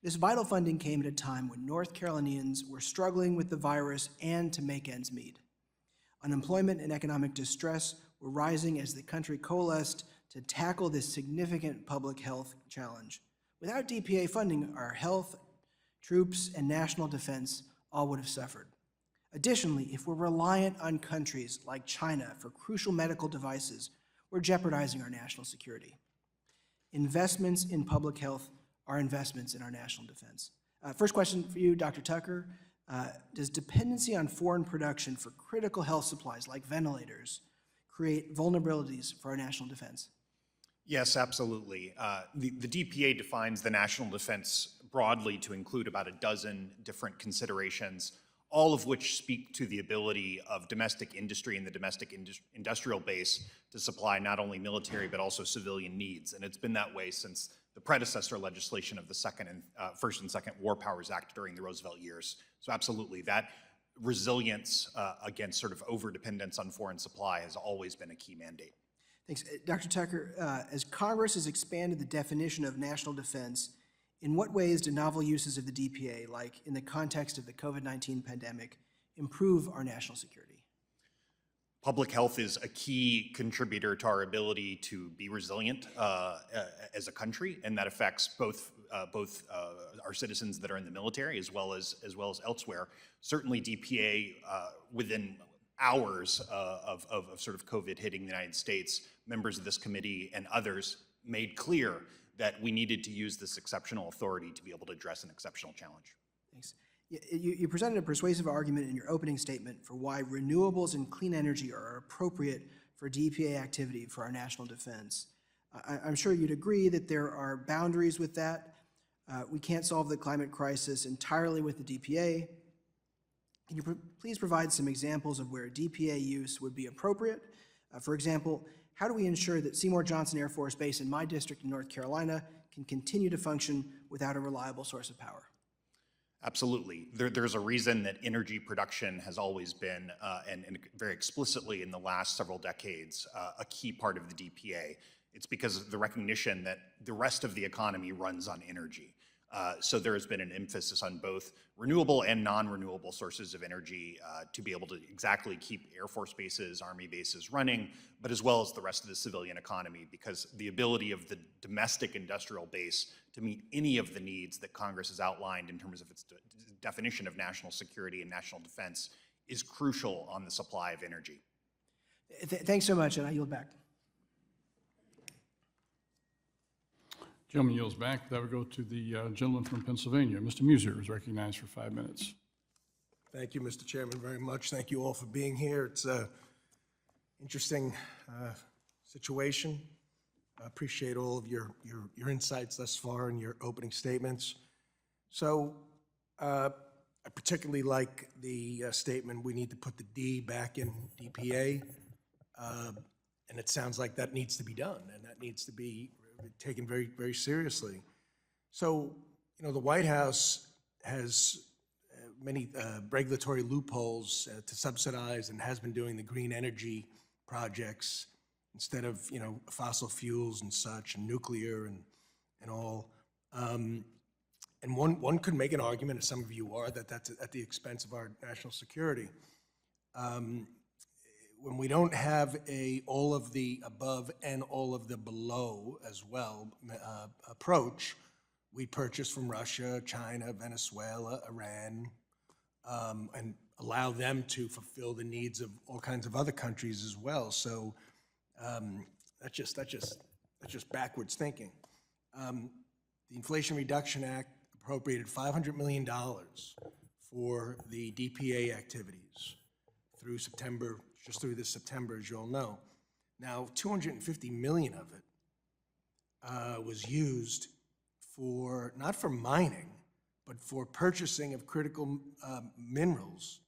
This vital funding came at a time when North Carolinians were struggling with the virus and to make ends meet. Unemployment and economic distress were rising as the country coalesced to tackle this significant public health challenge. Without DPA funding, our health, troops, and national defense all would have suffered. Additionally, if we're reliant on countries like China for crucial medical devices, we're jeopardizing our national security. Investments in public health are investments in our national defense. First question for you, Dr. Tucker. Does dependency on foreign production for critical health supplies like ventilators create vulnerabilities for our national defense? Yes, absolutely. The DPA defines the national defense broadly to include about a dozen different considerations, all of which speak to the ability of domestic industry and the domestic industrial base to supply not only military but also civilian needs. And it's been that way since the predecessor legislation of the First and Second War Powers Act during the Roosevelt years. So absolutely, that resilience against sort of overdependence on foreign supply has always been a key mandate. Thanks. Dr. Tucker, as Congress has expanded the definition of national defense In what ways do novel uses of the DPA, like in the context of the COVID-19 pandemic, improve our national security? Public health is a key contributor to our ability to be resilient as a country, and that affects both our citizens that are in the military as well as elsewhere. Certainly, DPA within hours of sort of COVID hitting the United States, members of this committee and others made clear that we needed to use this exceptional authority to be able to address an exceptional challenge. Thanks. You presented a persuasive argument in your opening statement for why renewables and clean energy are appropriate for DPA activity for our national defense. I'm sure you'd agree that there are boundaries with that. We can't solve the climate crisis entirely with the DPA. Can you please provide some examples of where DPA use would be appropriate? For example, how do we ensure that Seymour Johnson Air Force Base in my district in North Carolina can continue to function without a reliable source of power? Absolutely. There's a reason that energy production has always been, and very explicitly in the last several decades, a key part of the DPA. It's because of the recognition that the rest of the economy runs on energy. So there has been an emphasis on both renewable and non-renewable sources of energy to be able to exactly keep Air Force bases, Army bases running, but as well as the rest of the civilian economy, because the ability of the domestic industrial base to meet any of the needs that Congress has outlined in terms of its definition of national security and national defense is crucial on the supply of energy. Thanks so much, and I yield back. Gentleman yields back. That would go to the gentleman from Pennsylvania. Mr. Muser is recognized for 5 minutes. Thank you, Mr. Chairman, very much. Thank you all for being here. It's an interesting situation. I appreciate all of your insights thus far and your opening statements. So I particularly like the statement, we need to put the D back in DPA. And it sounds like that needs to be done, and that needs to be taken very, very seriously. So, you know, the White House has many regulatory loopholes to subsidize and has been doing the green energy projects instead of, you know, fossil fuels and such, and nuclear and all. And one could make an argument, as some of you are, that that's at the expense of our national security. When we don't have a all of the above and all of the below as well approach, we purchase from Russia, China, Venezuela, Iran, and allow them to fulfill the needs of all kinds of other countries as well. So that's just backwards thinking. The Inflation Reduction Act appropriated $500 million for the DPA activities through September, just through this September, as you all know. Now, $250 million of it was used for, not for mining, but for purchasing of critical minerals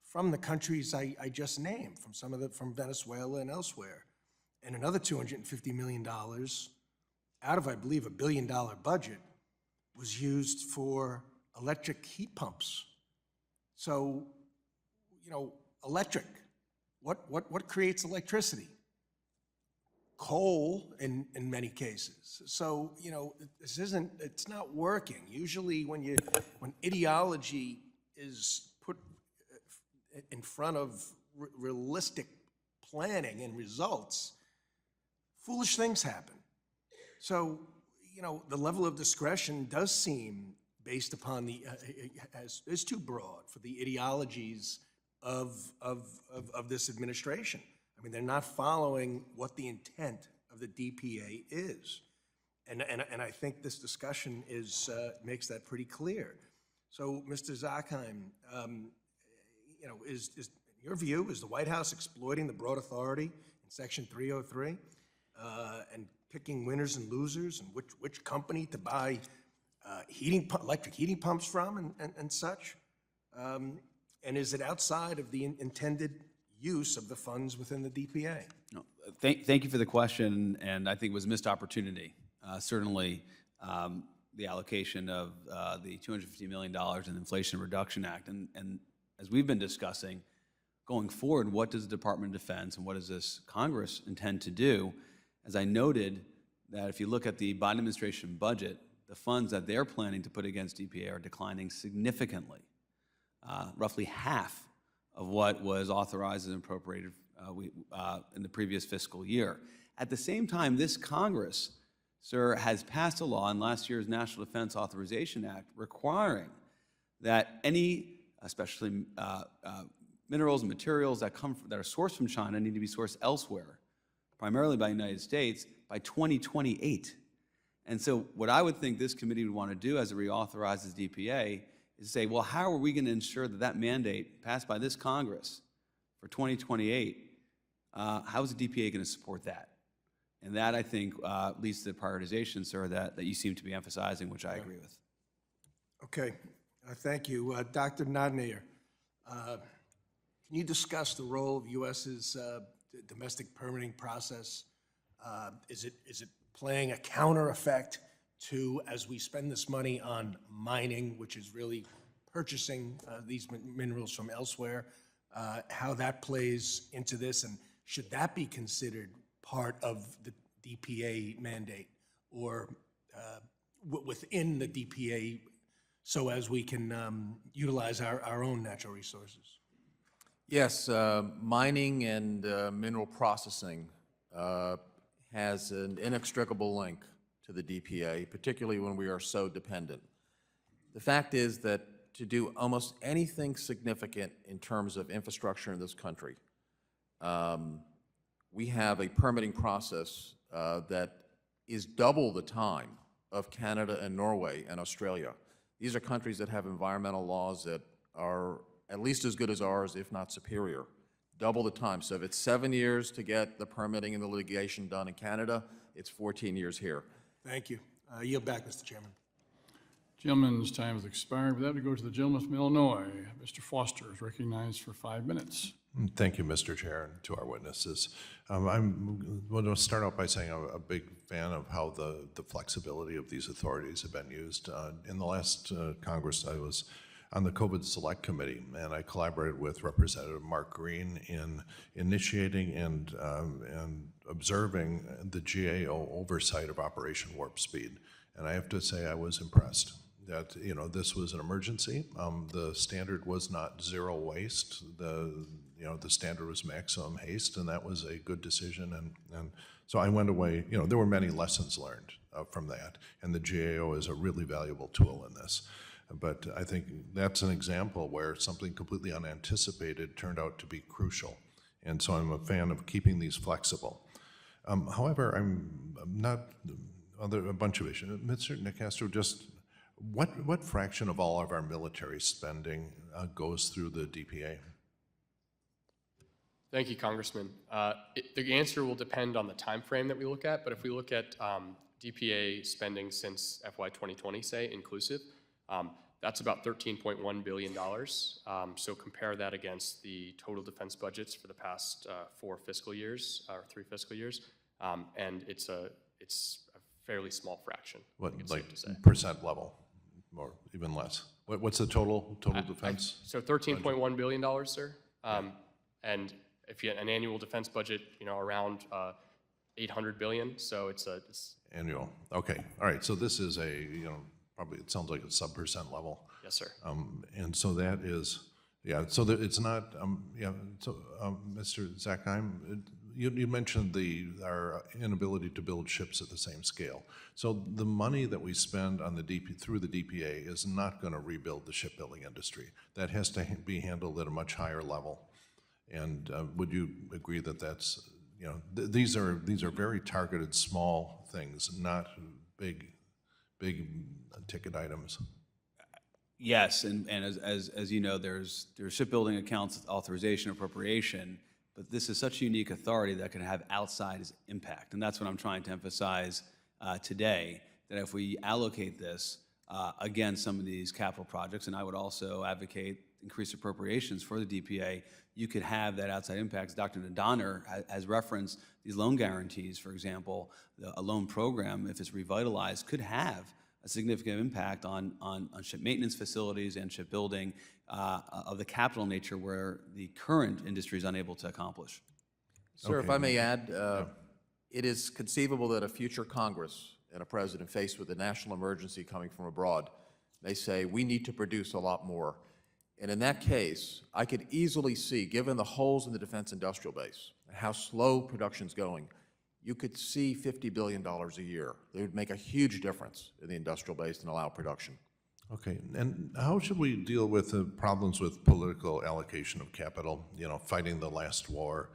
from the countries I just named, from Venezuela and elsewhere. And another $250 million out of, I believe, $1 billion budget was used for electric heat pumps. So, you know, electric, what creates electricity? Coal in many cases. So, you know, it's not working. Usually when ideology is put in front of realistic planning and results, foolish things happen. So, you know, the level of discretion does seem based upon is too broad for the ideologies of this administration. I mean, they're not following what the intent of the DPA is. And I think this discussion makes that pretty clear. So, Mr. Zakheim, you know, is in your view, is the White House exploiting the broad authority in Section 303 and picking winners and losers and which company to buy electric heating pumps from and such? And is it outside of the intended use of the funds within the DPA? No, thank you for the question, and I think it was a missed opportunity. Certainly, the allocation of the $250 million in the Inflation Reduction Act, and as we've been discussing, going forward, what does the Department of Defense and what does this Congress intend to do? As I noted, that if you look at the Biden administration budget, the funds that they're planning to put against DPA are declining significantly, roughly half of what was authorized and appropriated in the previous fiscal year. At the same time, this Congress, sir, has passed a law in last year's National Defense Authorization Act requiring that any, especially minerals and materials that that are sourced from China need to be sourced elsewhere, primarily by the United States, by 2028. And so what I would think this committee would want to do as it reauthorizes DPA is say, well, how are we going to ensure that that mandate passed by this Congress for 2028, how is the DPA going to support that? And that, I think, leads to the prioritization, sir, that you seem to be emphasizing, which I agree with. Okay, thank you. Dr. Nadaner, can you discuss the role of U.S.'s domestic permitting process? Is it playing a counter effect to, as we spend this money on mining, which is really purchasing these minerals from elsewhere, how that plays into this, and should that be considered part of the DPA mandate or within the DPA so as we can utilize our own natural resources? Yes, mining and mineral processing has an inextricable link to the DPA, particularly when we are so dependent. The fact is that to do almost anything significant in terms of infrastructure in this country, we have a permitting process that is double the time of Canada and Norway and Australia. These are countries that have environmental laws that are at least as good as ours, if not superior. Double the time. So if it's 7 years to get the permitting and the litigation done in Canada, it's 14 years here. Thank you. Yield back, Mr. Chairman. Gentleman's time has expired. With that, we go to the gentleman from Illinois. Mr. Foster is recognized for 5 minutes. Thank you, Mr. Chair, and to our witnesses. I'm going to start out by saying I'm a big fan of how the flexibility of these authorities have been used. In the last Congress, I was on the COVID Select Committee, and I collaborated with Representative Mark Green in initiating and observing the GAO oversight of Operation Warp Speed. And I have to say I was impressed that, you know, this was an emergency. The standard was not zero waste. The standard was maximum haste, and that was a good decision. And so I went away, you know, there were many lessons learned from that, and the GAO is a really valuable tool in this. But I think that's an example where something completely unanticipated turned out to be crucial. And so I'm a fan of keeping these flexible. However, I'm not, a bunch of issues. Mr. Nicastro, just what fraction of all of our military spending goes through the DPA? Thank you, Congressman. The answer will depend on the time frame that we look at, but if we look at DPA spending since FY 2020, say, inclusive, that's about $13.1 billion. So compare that against the total defense budgets for the past 4 fiscal years, or 3 fiscal years, and it's a fairly small fraction. What, like safe to say. percent level, or even less? What's the total defense? So $13.1 billion, sir. And if you had an annual defense budget, you know, around $800 billion, so it's Annual, okay, all right, so this is a, you know, probably, it sounds like a sub-percent level. yes, sir. And so that is, yeah, so that it's not, so, Mr. Zakheim, you mentioned our inability to build ships at the same scale. So the money that we spend on through the DPA is not going to rebuild the shipbuilding industry. That has to be handled at a much higher level. And would you agree that that's, you know, these are very targeted small things, not big ticket items? Yes, and as you know, there's shipbuilding accounts authorization appropriation, but this is such a unique authority that can have outsized impact, and that's what I'm trying to emphasize today, that if we allocate this against some of these capital projects, and I would also advocate increased appropriations for the DPA, you could have that outside impact. Dr. Nadaner has referenced these loan guarantees, for example. A loan program, if it's revitalized, could have a significant impact on ship maintenance facilities and shipbuilding of the capital nature where the current industry is unable to accomplish. Sir, if I may add, it is conceivable that a future Congress, and a president faced with a national emergency coming from abroad. They say, we need to produce a lot more. And in that case, I could easily see, given the holes in the defense industrial base, and how slow production's going, you could see $50 billion a year. They would make a huge difference in the industrial base and allow production. Okay, and how should we deal with the problems with political allocation of capital, fighting the last war,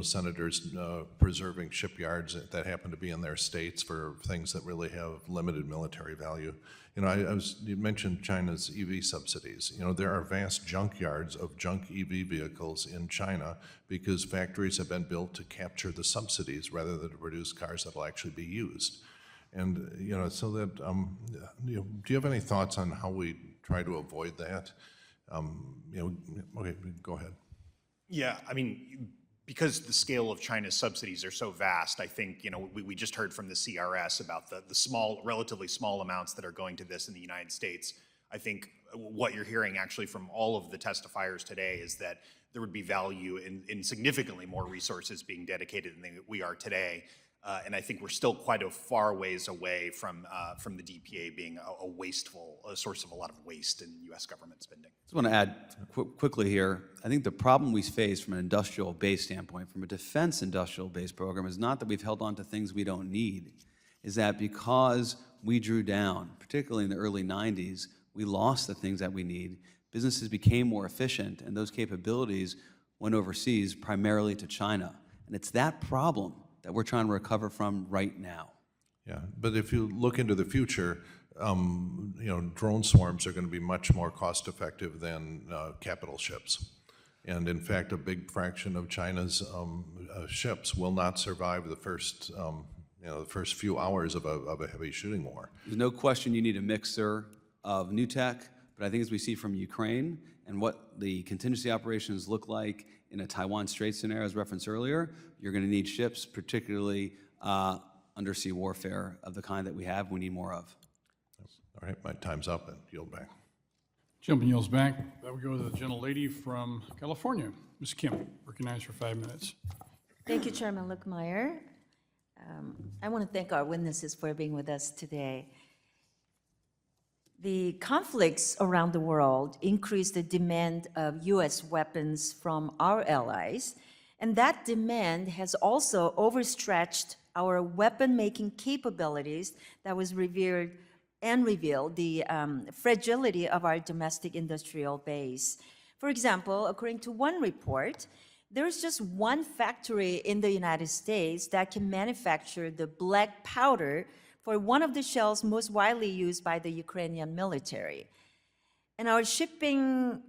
senators preserving shipyards that happen to be in their states for things that really have limited military value? You mentioned China's EV subsidies. There are vast junkyards of junk EV vehicles in China because factories have been built to capture the subsidies rather than to produce cars that will actually be used. And, so that, do you have any thoughts on how we try to avoid that? Okay, go ahead. Yeah, I mean, because the scale of China's subsidies are so vast, I think, we just heard from the CRS about the small, relatively small amounts that are going to this in the United States. I think what you're hearing actually from all of the testifiers today is that there would be value in significantly more resources being dedicated than we are today. And I think we're still quite a far ways away from the DPA being a source of a lot of waste in U.S. government spending. I just want to add quickly here. I think the problem we face from an industrial base standpoint, from a defense industrial base program, is not that we've held on to things we don't need, is that because we drew down, particularly in the early 90s, we lost the things that we need. Businesses became more efficient, and those capabilities went overseas, primarily to China. And it's that problem that we're trying to recover from right now. Yeah, but if you look into the future, drone swarms are going to be much more cost-effective than capital ships. And in fact, a big fraction of China's ships will not survive the first few hours of a heavy shooting war. There's no question you need a mixer of new tech, but I think as we see from Ukraine and what the contingency operations look like in a Taiwan Strait scenario, as referenced earlier, you're going to need ships, particularly undersea warfare of the kind that we have, we need more of. All right, my time's up, and yield back. Jumping yields back, that would go to the gentlelady from California, Ms. Kim, recognized for 5 minutes. Thank you, Chairman Luckmeyer. I want to thank our witnesses for being with us today. The conflicts around the world increase the demand of U.S. weapons from our allies, and that demand has also overstretched our weapon-making capabilities that was revealed the fragility of our domestic industrial base. For example, according to one report, there's just one factory in the United States that can manufacture the black powder for one of the shells most widely used by the Ukrainian military. And our shipbuilding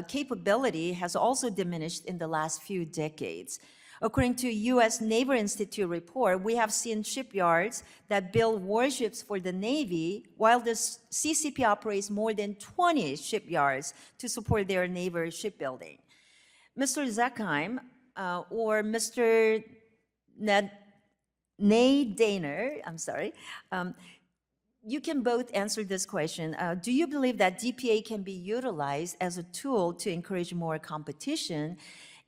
capability has also diminished in the last few decades. According to U.S. Naval Institute report, we have seen shipyards that build warships for the Navy, while the CCP operates more than 20 shipyards to support their naval shipbuilding. Mr. Zakheim or Mr. Nadaner, you can both answer this question. Do you believe that DPA can be utilized as a tool to encourage more competition?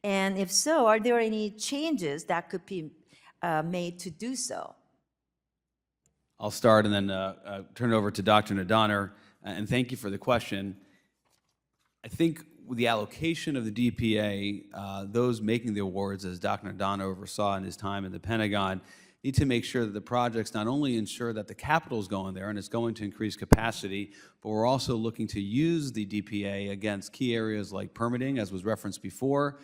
And if so, are there any changes that could be made to do so? I'll start and then turn it over to Dr. Nadaner, and thank you for the question. I think with the allocation of the DPA, those making the awards, as Dr. Nadaner oversaw in his time in the Pentagon, need to make sure that the projects not only ensure that the capital is going there and it's going to increase capacity, but we're also looking to use the DPA against key areas like permitting, as was referenced before,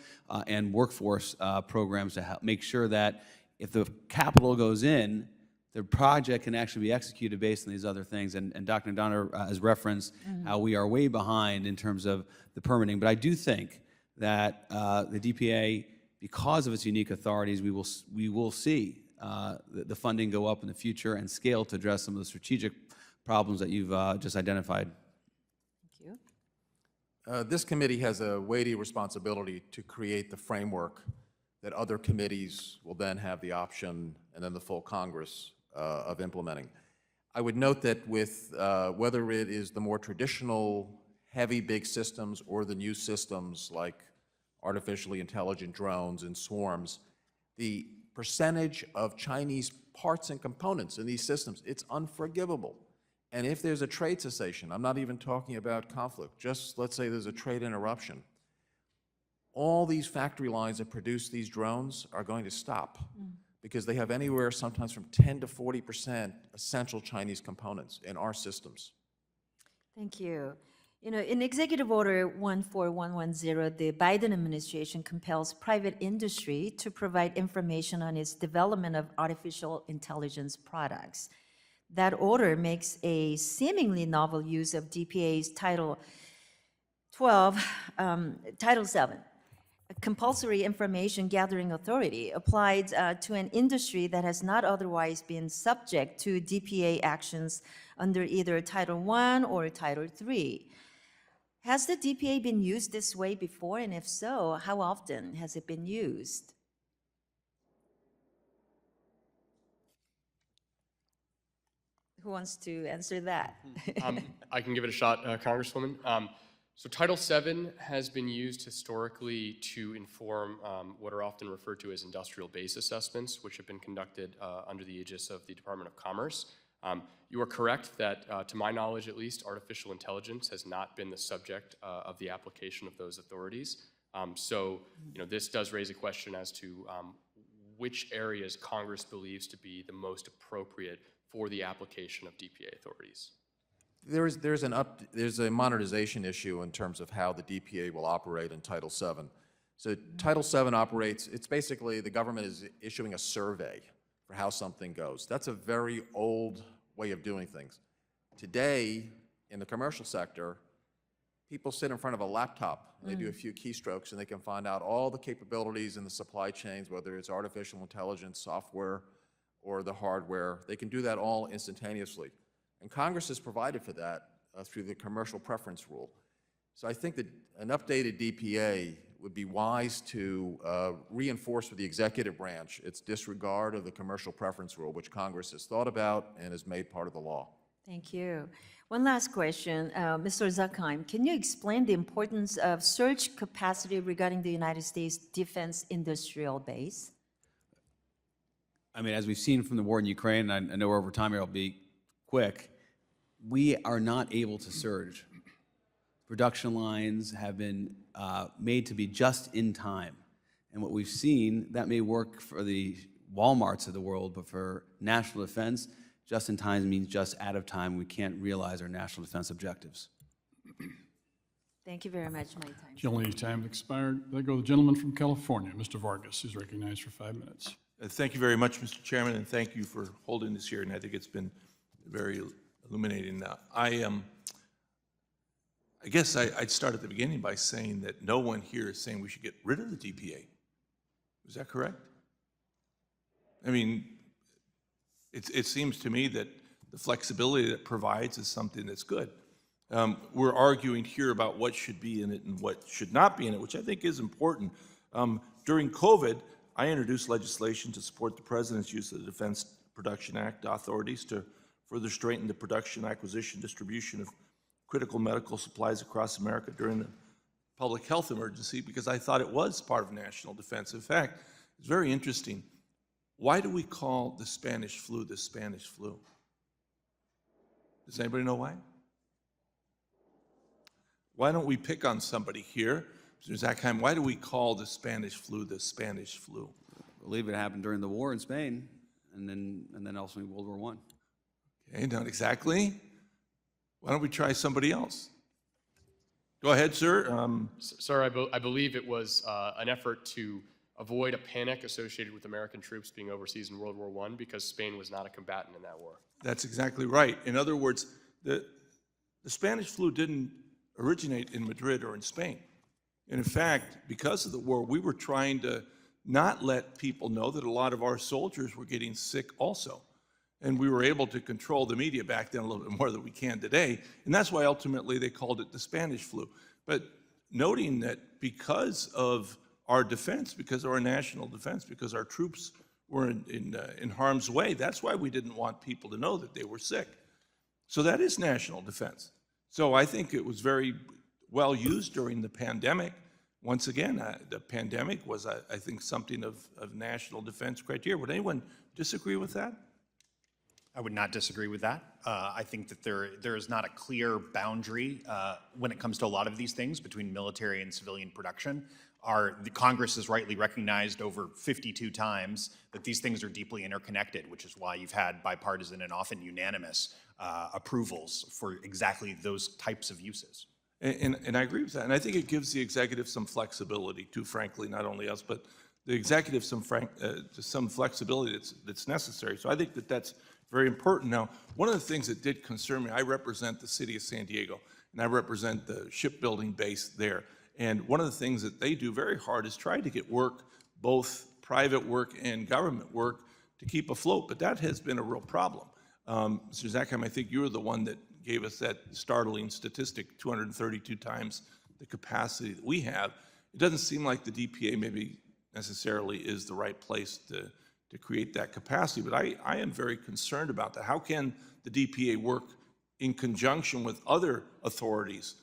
and workforce programs to help make sure that if the capital goes in, the project can actually be executed based on these other things. And Dr. Nadaner has referenced how we are way behind in terms of the permitting. But I do think that the DPA, because of its unique authorities, we will see the funding go up in the future and scale to address some of the strategic problems that you've just identified. Thank you. This committee has a weighty responsibility to create the framework that other committees will then have the option, and then the full Congress, of implementing. I would note that with whether it is the more traditional heavy big systems or the new systems like artificially intelligent drones and swarms, the percentage of Chinese parts and components in these systems. It's unforgivable. And if there's a trade cessation, I'm not even talking about conflict, just let's say there's a trade interruption, all these factory lines that produce these drones are going to stop because they have anywhere sometimes from 10 to 40% essential Chinese components in our systems. Thank you. You know, in Executive Order 14110, the Biden administration compels private industry to provide information on its development of artificial intelligence products. That order makes a seemingly novel use of DPA's Title 7, a compulsory information gathering authority applied to an industry that has not otherwise been subject to DPA actions under either Title I or Title III. Has the DPA been used this way before, and if so, how often has it been used? Who wants to answer that? I can give it a shot, Congresswoman. So Title VII has been used historically to inform what are often referred to as industrial base assessments, which have been conducted under the aegis of the Department of Commerce. You are correct that, to my knowledge at least, artificial intelligence has not been the subject of the application of those authorities. So, you know, this does raise a question as to which areas Congress believes to be the most appropriate for the application of DPA authorities. There's a modernization issue in terms of how the DPA will operate in Title VII. So Title VII operates, it's basically the government is issuing a survey for how something goes. That's a very old way of doing things. Today, in the commercial sector, people sit in front of a laptop and they do a few keystrokes and they can find out all the capabilities in the supply chains, whether it's artificial intelligence, software, or the hardware. They can do that all instantaneously. And Congress has provided for that through the commercial preference rule. So I think that an updated DPA would be wise to reinforce with the executive branch its disregard of the commercial preference rule, which Congress has thought about and has made part of the law. Thank you. One last question. Mr. Zakheim, can you explain the importance of surge capacity regarding the United States defense industrial base? I mean, as we've seen from the war in Ukraine, and I know we're over time here, I'll be quick, we are not able to surge. Production lines have been made to be just in time. And what we've seen, that may work for the Walmarts of the world, but for national defense, just in time means just out of time. We can't realize our national defense objectives. Thank you very much. My time. Gentleman's time expired. I go to the gentleman from California, Mr. Vargas, who's recognized for 5 minutes. Thank you very much, Mr. Chairman, and thank you for holding this hearing. I think it's been very illuminating. I guess I'd start at the beginning by saying that no one here is saying we should get rid of the DPA. Is that correct? I mean, it seems to me that the flexibility that it provides is something that's good. We're arguing here about what should be in it and what should not be in it, which I think is important. During COVID, I introduced legislation to support the President's use of the Defense Production Act authorities to further strengthen the production, acquisition, distribution of critical medical supplies across America during the public health emergency, because I thought it was part of national defense. In fact, it's very interesting. Why do we call the Spanish flu the Spanish flu? Does anybody know why? Why don't we pick on somebody here? Mr. Zakheim, why do we call the Spanish flu the Spanish flu? I believe it happened during the war in Spain, and then also in World War I. Okay, not exactly. Why don't we try somebody else? Go ahead, sir. Sir, I believe it was an effort to avoid a panic associated with American troops being overseas in World War I because Spain was not a combatant in that war. That's exactly right. In other words, the Spanish flu didn't originate in Madrid or in Spain. And in fact, because of the war, we were trying to not let people know that a lot of our soldiers were getting sick also. And we were able to control the media back then a little bit more than we can today. And that's why ultimately they called it the Spanish flu. But noting that because of our defense, because of our national defense, because our troops were in harm's way, that's why we didn't want people to know that they were sick. So that is national defense. So I think it was very well used during the pandemic. Once again, the pandemic was, I think, something of national defense criteria. Would anyone disagree with that? I would not disagree with that. I think that there is not a clear boundary when it comes to a lot of these things between military and civilian production. The Congress has rightly recognized over 52 times that these things are deeply interconnected, which is why you've had bipartisan and often unanimous approvals for exactly those types of uses. And I agree with that. And I think it gives the executive some flexibility too, frankly, not only us, but the executive some flexibility that's necessary. So I think that that's very important. Now, one of the things that did concern me, I represent the city of San Diego, and I represent the shipbuilding base there. And one of the things that they do very hard is try to get work, both private work and government work, to keep afloat. But that has been a real problem. Mr. Zakheim, I think you were the one that gave us that startling statistic, 232 times the capacity that we have. It doesn't seem like the DPA maybe necessarily is the right place to create that capacity, but I am very concerned about that. How can the DPA work in conjunction with other authorities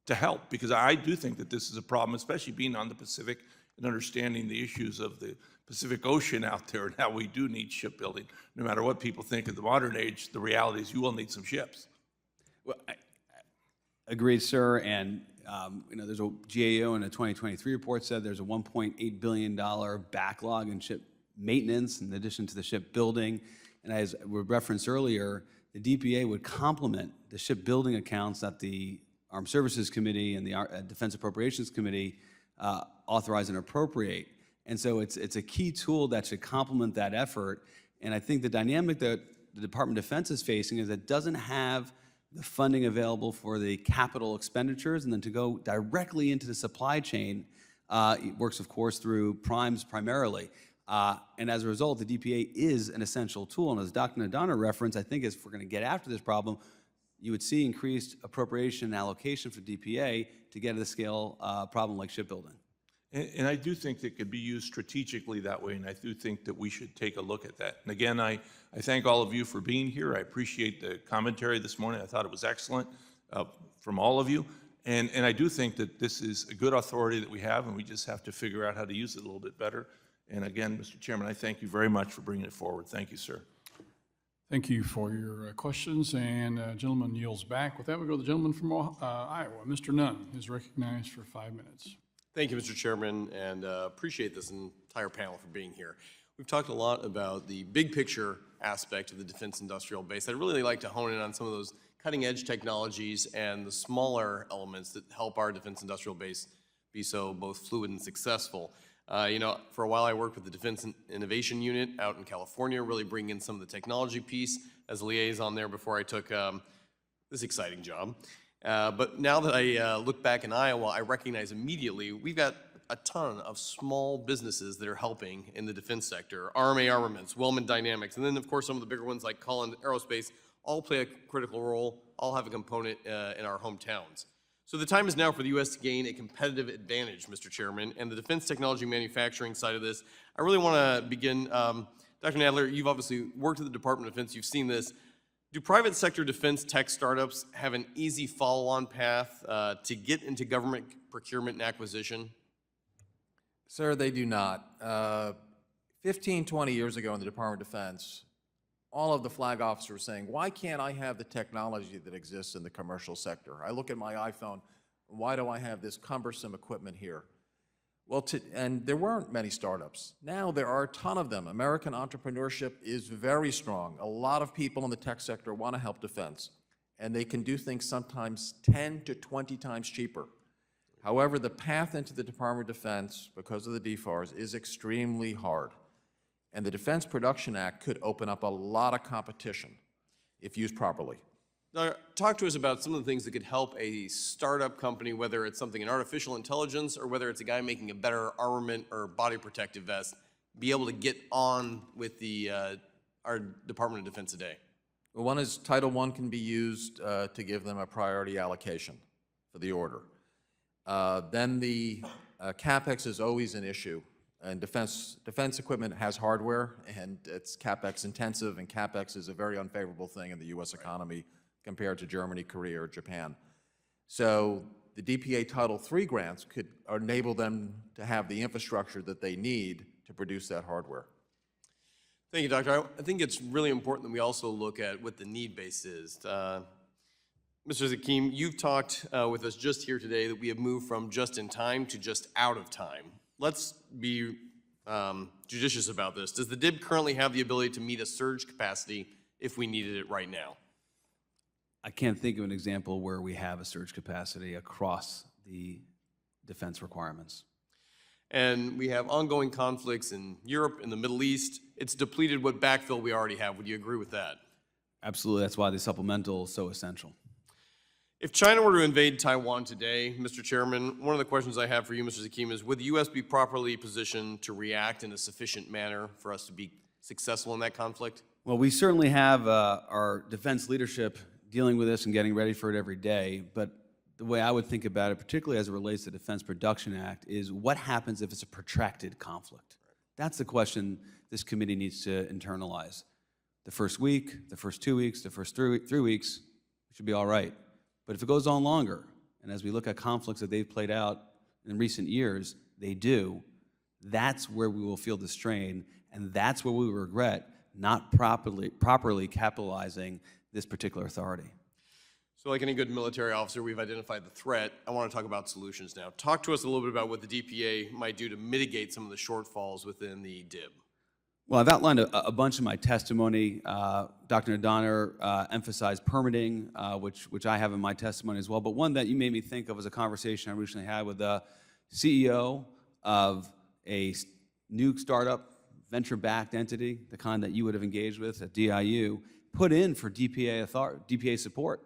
to help? Because I do think that this is a problem, especially being on the Pacific and understanding the issues of the Pacific Ocean out there and how we do need shipbuilding. No matter what people think of the modern age, the reality is you will need some ships. Well, I agreed, sir. And there's a GAO in a 2023 report said there's a $1.8 billion backlog in ship maintenance in addition to the shipbuilding. And as we referenced earlier, the DPA would complement the shipbuilding accounts that the Armed Services Committee and the Defense Appropriations Committee authorize and appropriate. And so it's a key tool that should complement that effort. And I think the dynamic that the Department of Defense is facing is it doesn't have the funding available for the capital expenditures, and then to go directly into the supply chain. It works, of course, through primes primarily. And as a result, the DPA is an essential tool. And as Dr. Nadaner referenced, I think if we're going to get after this problem, you would see increased appropriation and allocation for DPA to get at the scale problem like shipbuilding. And I do think that it could be used strategically that way, and I do think that we should take a look at that. And again, I thank all of you for being here. I appreciate the commentary this morning. I thought it was excellent from all of you. And I do think that this is a good authority that we have, and we just have to figure out how to use it a little bit better. And again, Mr. Chairman, I thank you very much for bringing it forward. Thank you, sir. Thank you for your questions, and gentleman yields back. With that, we go to the gentleman from Iowa. Mr. Nunn is recognized for 5 minutes. Thank you, Mr. Chairman, and appreciate this entire panel for being here. We've talked a lot about the big picture aspect of the defense industrial base. I'd really like to hone in on some of those cutting edge technologies and the smaller elements that help our defense industrial base be so both fluid and successful. For a while I worked with the Defense Innovation Unit out in California, really bringing in some of the technology piece as a liaison there before I took this exciting job. But now that I look back in Iowa, I recognize immediately we've got a ton of small businesses that are helping in the defense sector. RMA Armaments, Wellman Dynamics, and then of course some of the bigger ones like Collins Aerospace all play a critical role, all have a component in our hometowns. So the time is now for the U.S. to gain a competitive advantage, Mr. Chairman, and the defense technology manufacturing side of this. I really want to begin, Dr. Nadler, you've obviously worked at the Department of Defense, you've seen this. Do private sector defense tech startups have an easy follow-on path to get into government procurement and acquisition? Sir, they do not. 15, 20 years ago in the Department of Defense, all of the flag officers were saying, why can't I have the technology that exists in the commercial sector? I look at my iPhone, why do I have this cumbersome equipment here? Well, and there weren't many startups. Now there are a ton of them. American entrepreneurship is very strong. A lot of people in the tech sector want to help defense, and they can do things sometimes 10 to 20 times cheaper. However, the path into the Department of Defense, because of the DFARS, is extremely hard. And the Defense Production Act could open up a lot of competition if used properly. Now, talk to us about some of the things that could help a startup company, whether it's something in artificial intelligence or whether it's a guy making a better armament or body protective vest, be able to get on with our Department of Defense today. Well, one is Title I can be used to give them a priority allocation for the order. Then the CapEx is always an issue. And defense equipment has hardware, and it's CapEx intensive, and CapEx is a very unfavorable thing in the U.S. economy compared to Germany, Korea, or Japan. So the DPA Title III grants could enable them to have the infrastructure that they need to produce that hardware. Thank you, Doctor. I think it's really important that we also look at what the need base is. Mr. Zakheim, you've talked with us just here today that we have moved from just in time to just out of time. Let's be judicious about this. Does the DIB currently have the ability to meet a surge capacity if we needed it right now? I can't think of an example where we have a surge capacity across the defense requirements. And we have ongoing conflicts in Europe, in the Middle East. It's depleted what backfill we already have. Would you agree with that? Absolutely, that's why the supplemental is so essential. If China were to invade Taiwan today, Mr. Chairman, one of the questions I have for you, Mr. Zakheim, is would the U.S. be properly positioned to react in a sufficient manner for us to be successful in that conflict? Well, we certainly have our defense leadership dealing with this and getting ready for it every day, but the way I would think about it, particularly as it relates to the Defense Production Act, is what happens if it's a protracted conflict? That's the question this committee needs to internalize. The first week, the first 2 weeks, the first three weeks, it should be all right. But if it goes on longer, and as we look at conflicts that they've played out in recent years, they do, that's where we will feel the strain, and that's where we will regret not properly capitalizing this particular authority. So like any good military officer, we've identified the threat. I want to talk about solutions now. Talk to us a little bit about what the DPA might do to mitigate some of the shortfalls within the DIB. Well, I've outlined a bunch of my testimony. Dr. Nadaner emphasized permitting, which I have in my testimony as well. But one that you made me think of was a conversation I recently had with the CEO of a new startup, venture-backed entity, the kind that you would have engaged with at DIU, put in for DPA support.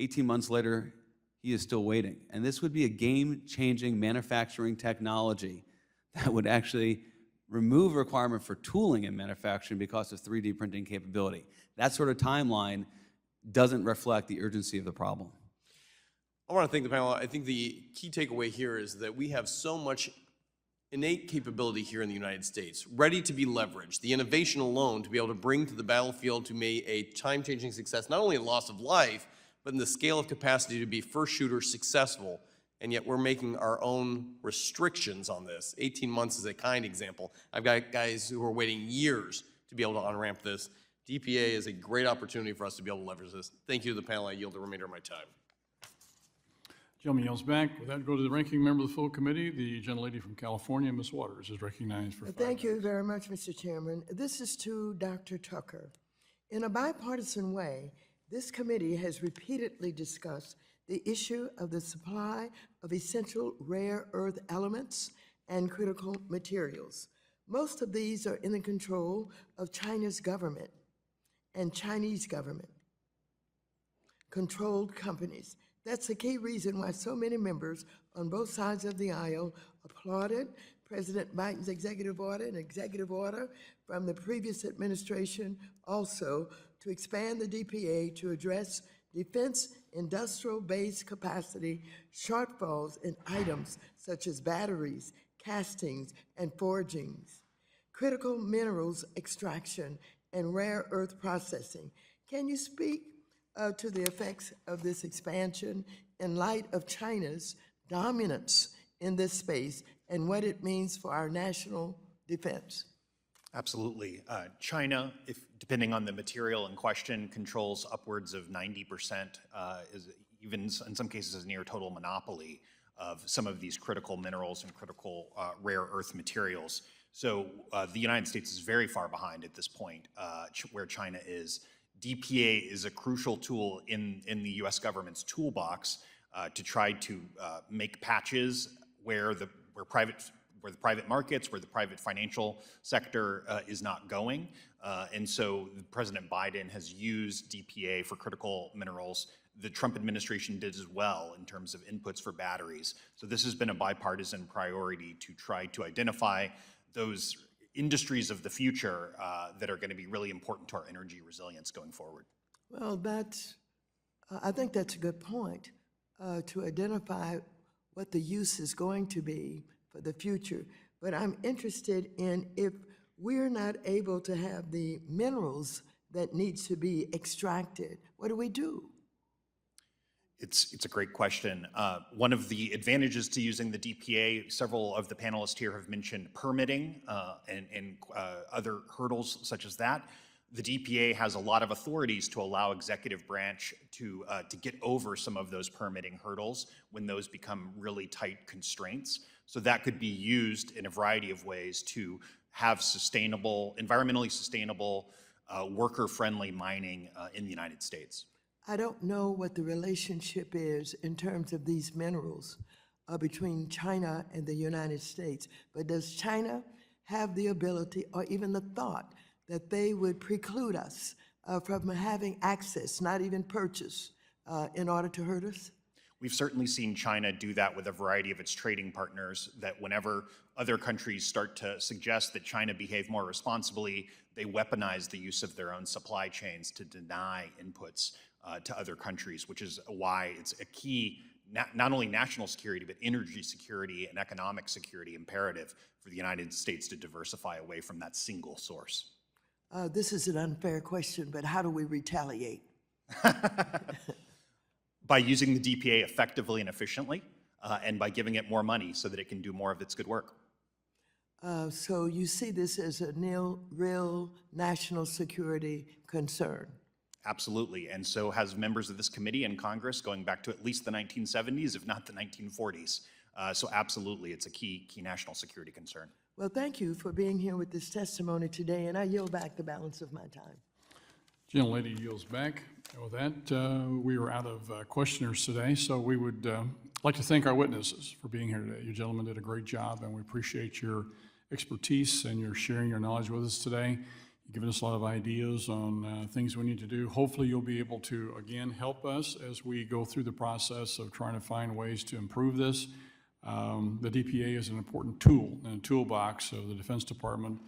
18 months later, he is still waiting. And this would be a game-changing manufacturing technology that would actually remove a requirement for tooling in manufacturing because of 3D printing capability. That sort of timeline doesn't reflect the urgency of the problem. I want to thank the panel. I think the key takeaway here is that we have so much innate capability here in the United States, ready to be leveraged. The innovation alone to be able to bring to the battlefield to make a time-changing success, not only in loss of life, but in the scale of capacity to be first shooter successful, and yet we're making our own restrictions on this. 18 months is a kind example. I've got guys who are waiting years to be able to on-ramp this. DPA is a great opportunity for us to be able to leverage this. Thank you to the panel. I yield the remainder of my time. Gentleman yields back. With that, go to the ranking member of the full committee. The gentlelady from California, Ms. Waters, is recognized for 5 minutes. Thank you very much, Mr. Chairman. This is to Dr. Tucker. In a bipartisan way, this committee has repeatedly discussed the issue of the supply of essential rare earth elements and critical materials. Most of these are in the control of China's government and Chinese government controlled companies. That's the key reason why so many members on both sides of the aisle applauded President Biden's executive order, an executive order from the previous administration also to expand the DPA to address defense industrial base capacity shortfalls in items such as batteries, castings, and forgings, critical minerals extraction, and rare earth processing. Can you speak to the effects of this expansion in light of China's dominance in this space and what it means for our national defense? Absolutely. China, depending on the material in question, controls upwards of 90%, is even in some cases a near total monopoly of some of these critical minerals and critical rare earth materials. So the United States is very far behind at this point where China is. DPA is a crucial tool in the US government's toolbox to try to make patches where the private markets, where the private financial sector is not going. And so President Biden has used DPA for critical minerals. The Trump administration did as well in terms of inputs for batteries. So this has been a bipartisan priority to try to identify those industries of the future that are going to be really important to our energy resilience going forward. Well, I think that's a good point, to identify what the use is going to be for the future. But I'm interested in if we're not able to have the minerals that needs to be extracted, what do we do? It's a great question. One of the advantages to using the DPA, several of the panelists here have mentioned permitting and other hurdles such as that. The DPA has a lot of authorities to allow executive branch to get over some of those permitting hurdles when those become really tight constraints. So that could be used in a variety of ways to have sustainable, environmentally sustainable, worker-friendly mining in the United States. I don't know what the relationship is in terms of these minerals between China and the United States, but does China have the ability or even the thought that they would preclude us from having access, not even purchase, in order to hurt us? We've certainly seen China do that with a variety of its trading partners, that whenever other countries start to suggest that China behave more responsibly, they weaponize the use of their own supply chains to deny inputs to other countries, which is why it's a key, not only national security, but energy security and economic security imperative for the United States to diversify away from that single source. This is an unfair question, but how do we retaliate? By using the DPA effectively and efficiently, and by giving it more money so that it can do more of its good work. So you see this as a real national security concern? Absolutely, and so has members of this committee and Congress going back to at least the 1970s, if not the 1940s. So absolutely, it's a key national security concern. Well, thank you for being here with this testimony today, and I yield back the balance of my time. Gentlelady yields back. And with that, we are out of questioners today, so we would like to thank our witnesses for being here today. You gentlemen did a great job, and we appreciate your expertise and your sharing your knowledge with us today. You've given us a lot of ideas on things we need to do. Hopefully, you'll be able to, again, help us as we go through the process of trying to find ways to improve this. The DPA is an important tool in a toolbox of the Defense Department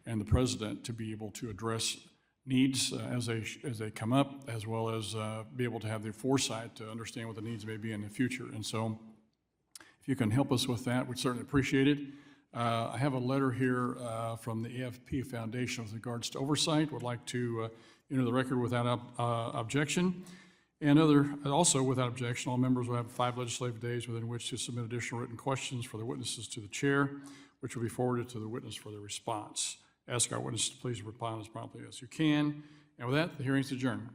and the President to be able to address needs as they come up, as well as be able to have the foresight to understand what the needs may be in the future. And so if you can help us with that, we'd certainly appreciate it. I have a letter here from the AFP Foundation with regards to oversight. Would like to enter the record without objection. And also without objection, all members will have 5 legislative days within which to submit additional written questions for the witnesses to the chair, which will be forwarded to the witness for their response. Ask our witnesses to please respond as promptly as you can. And with that, the hearing is adjourned.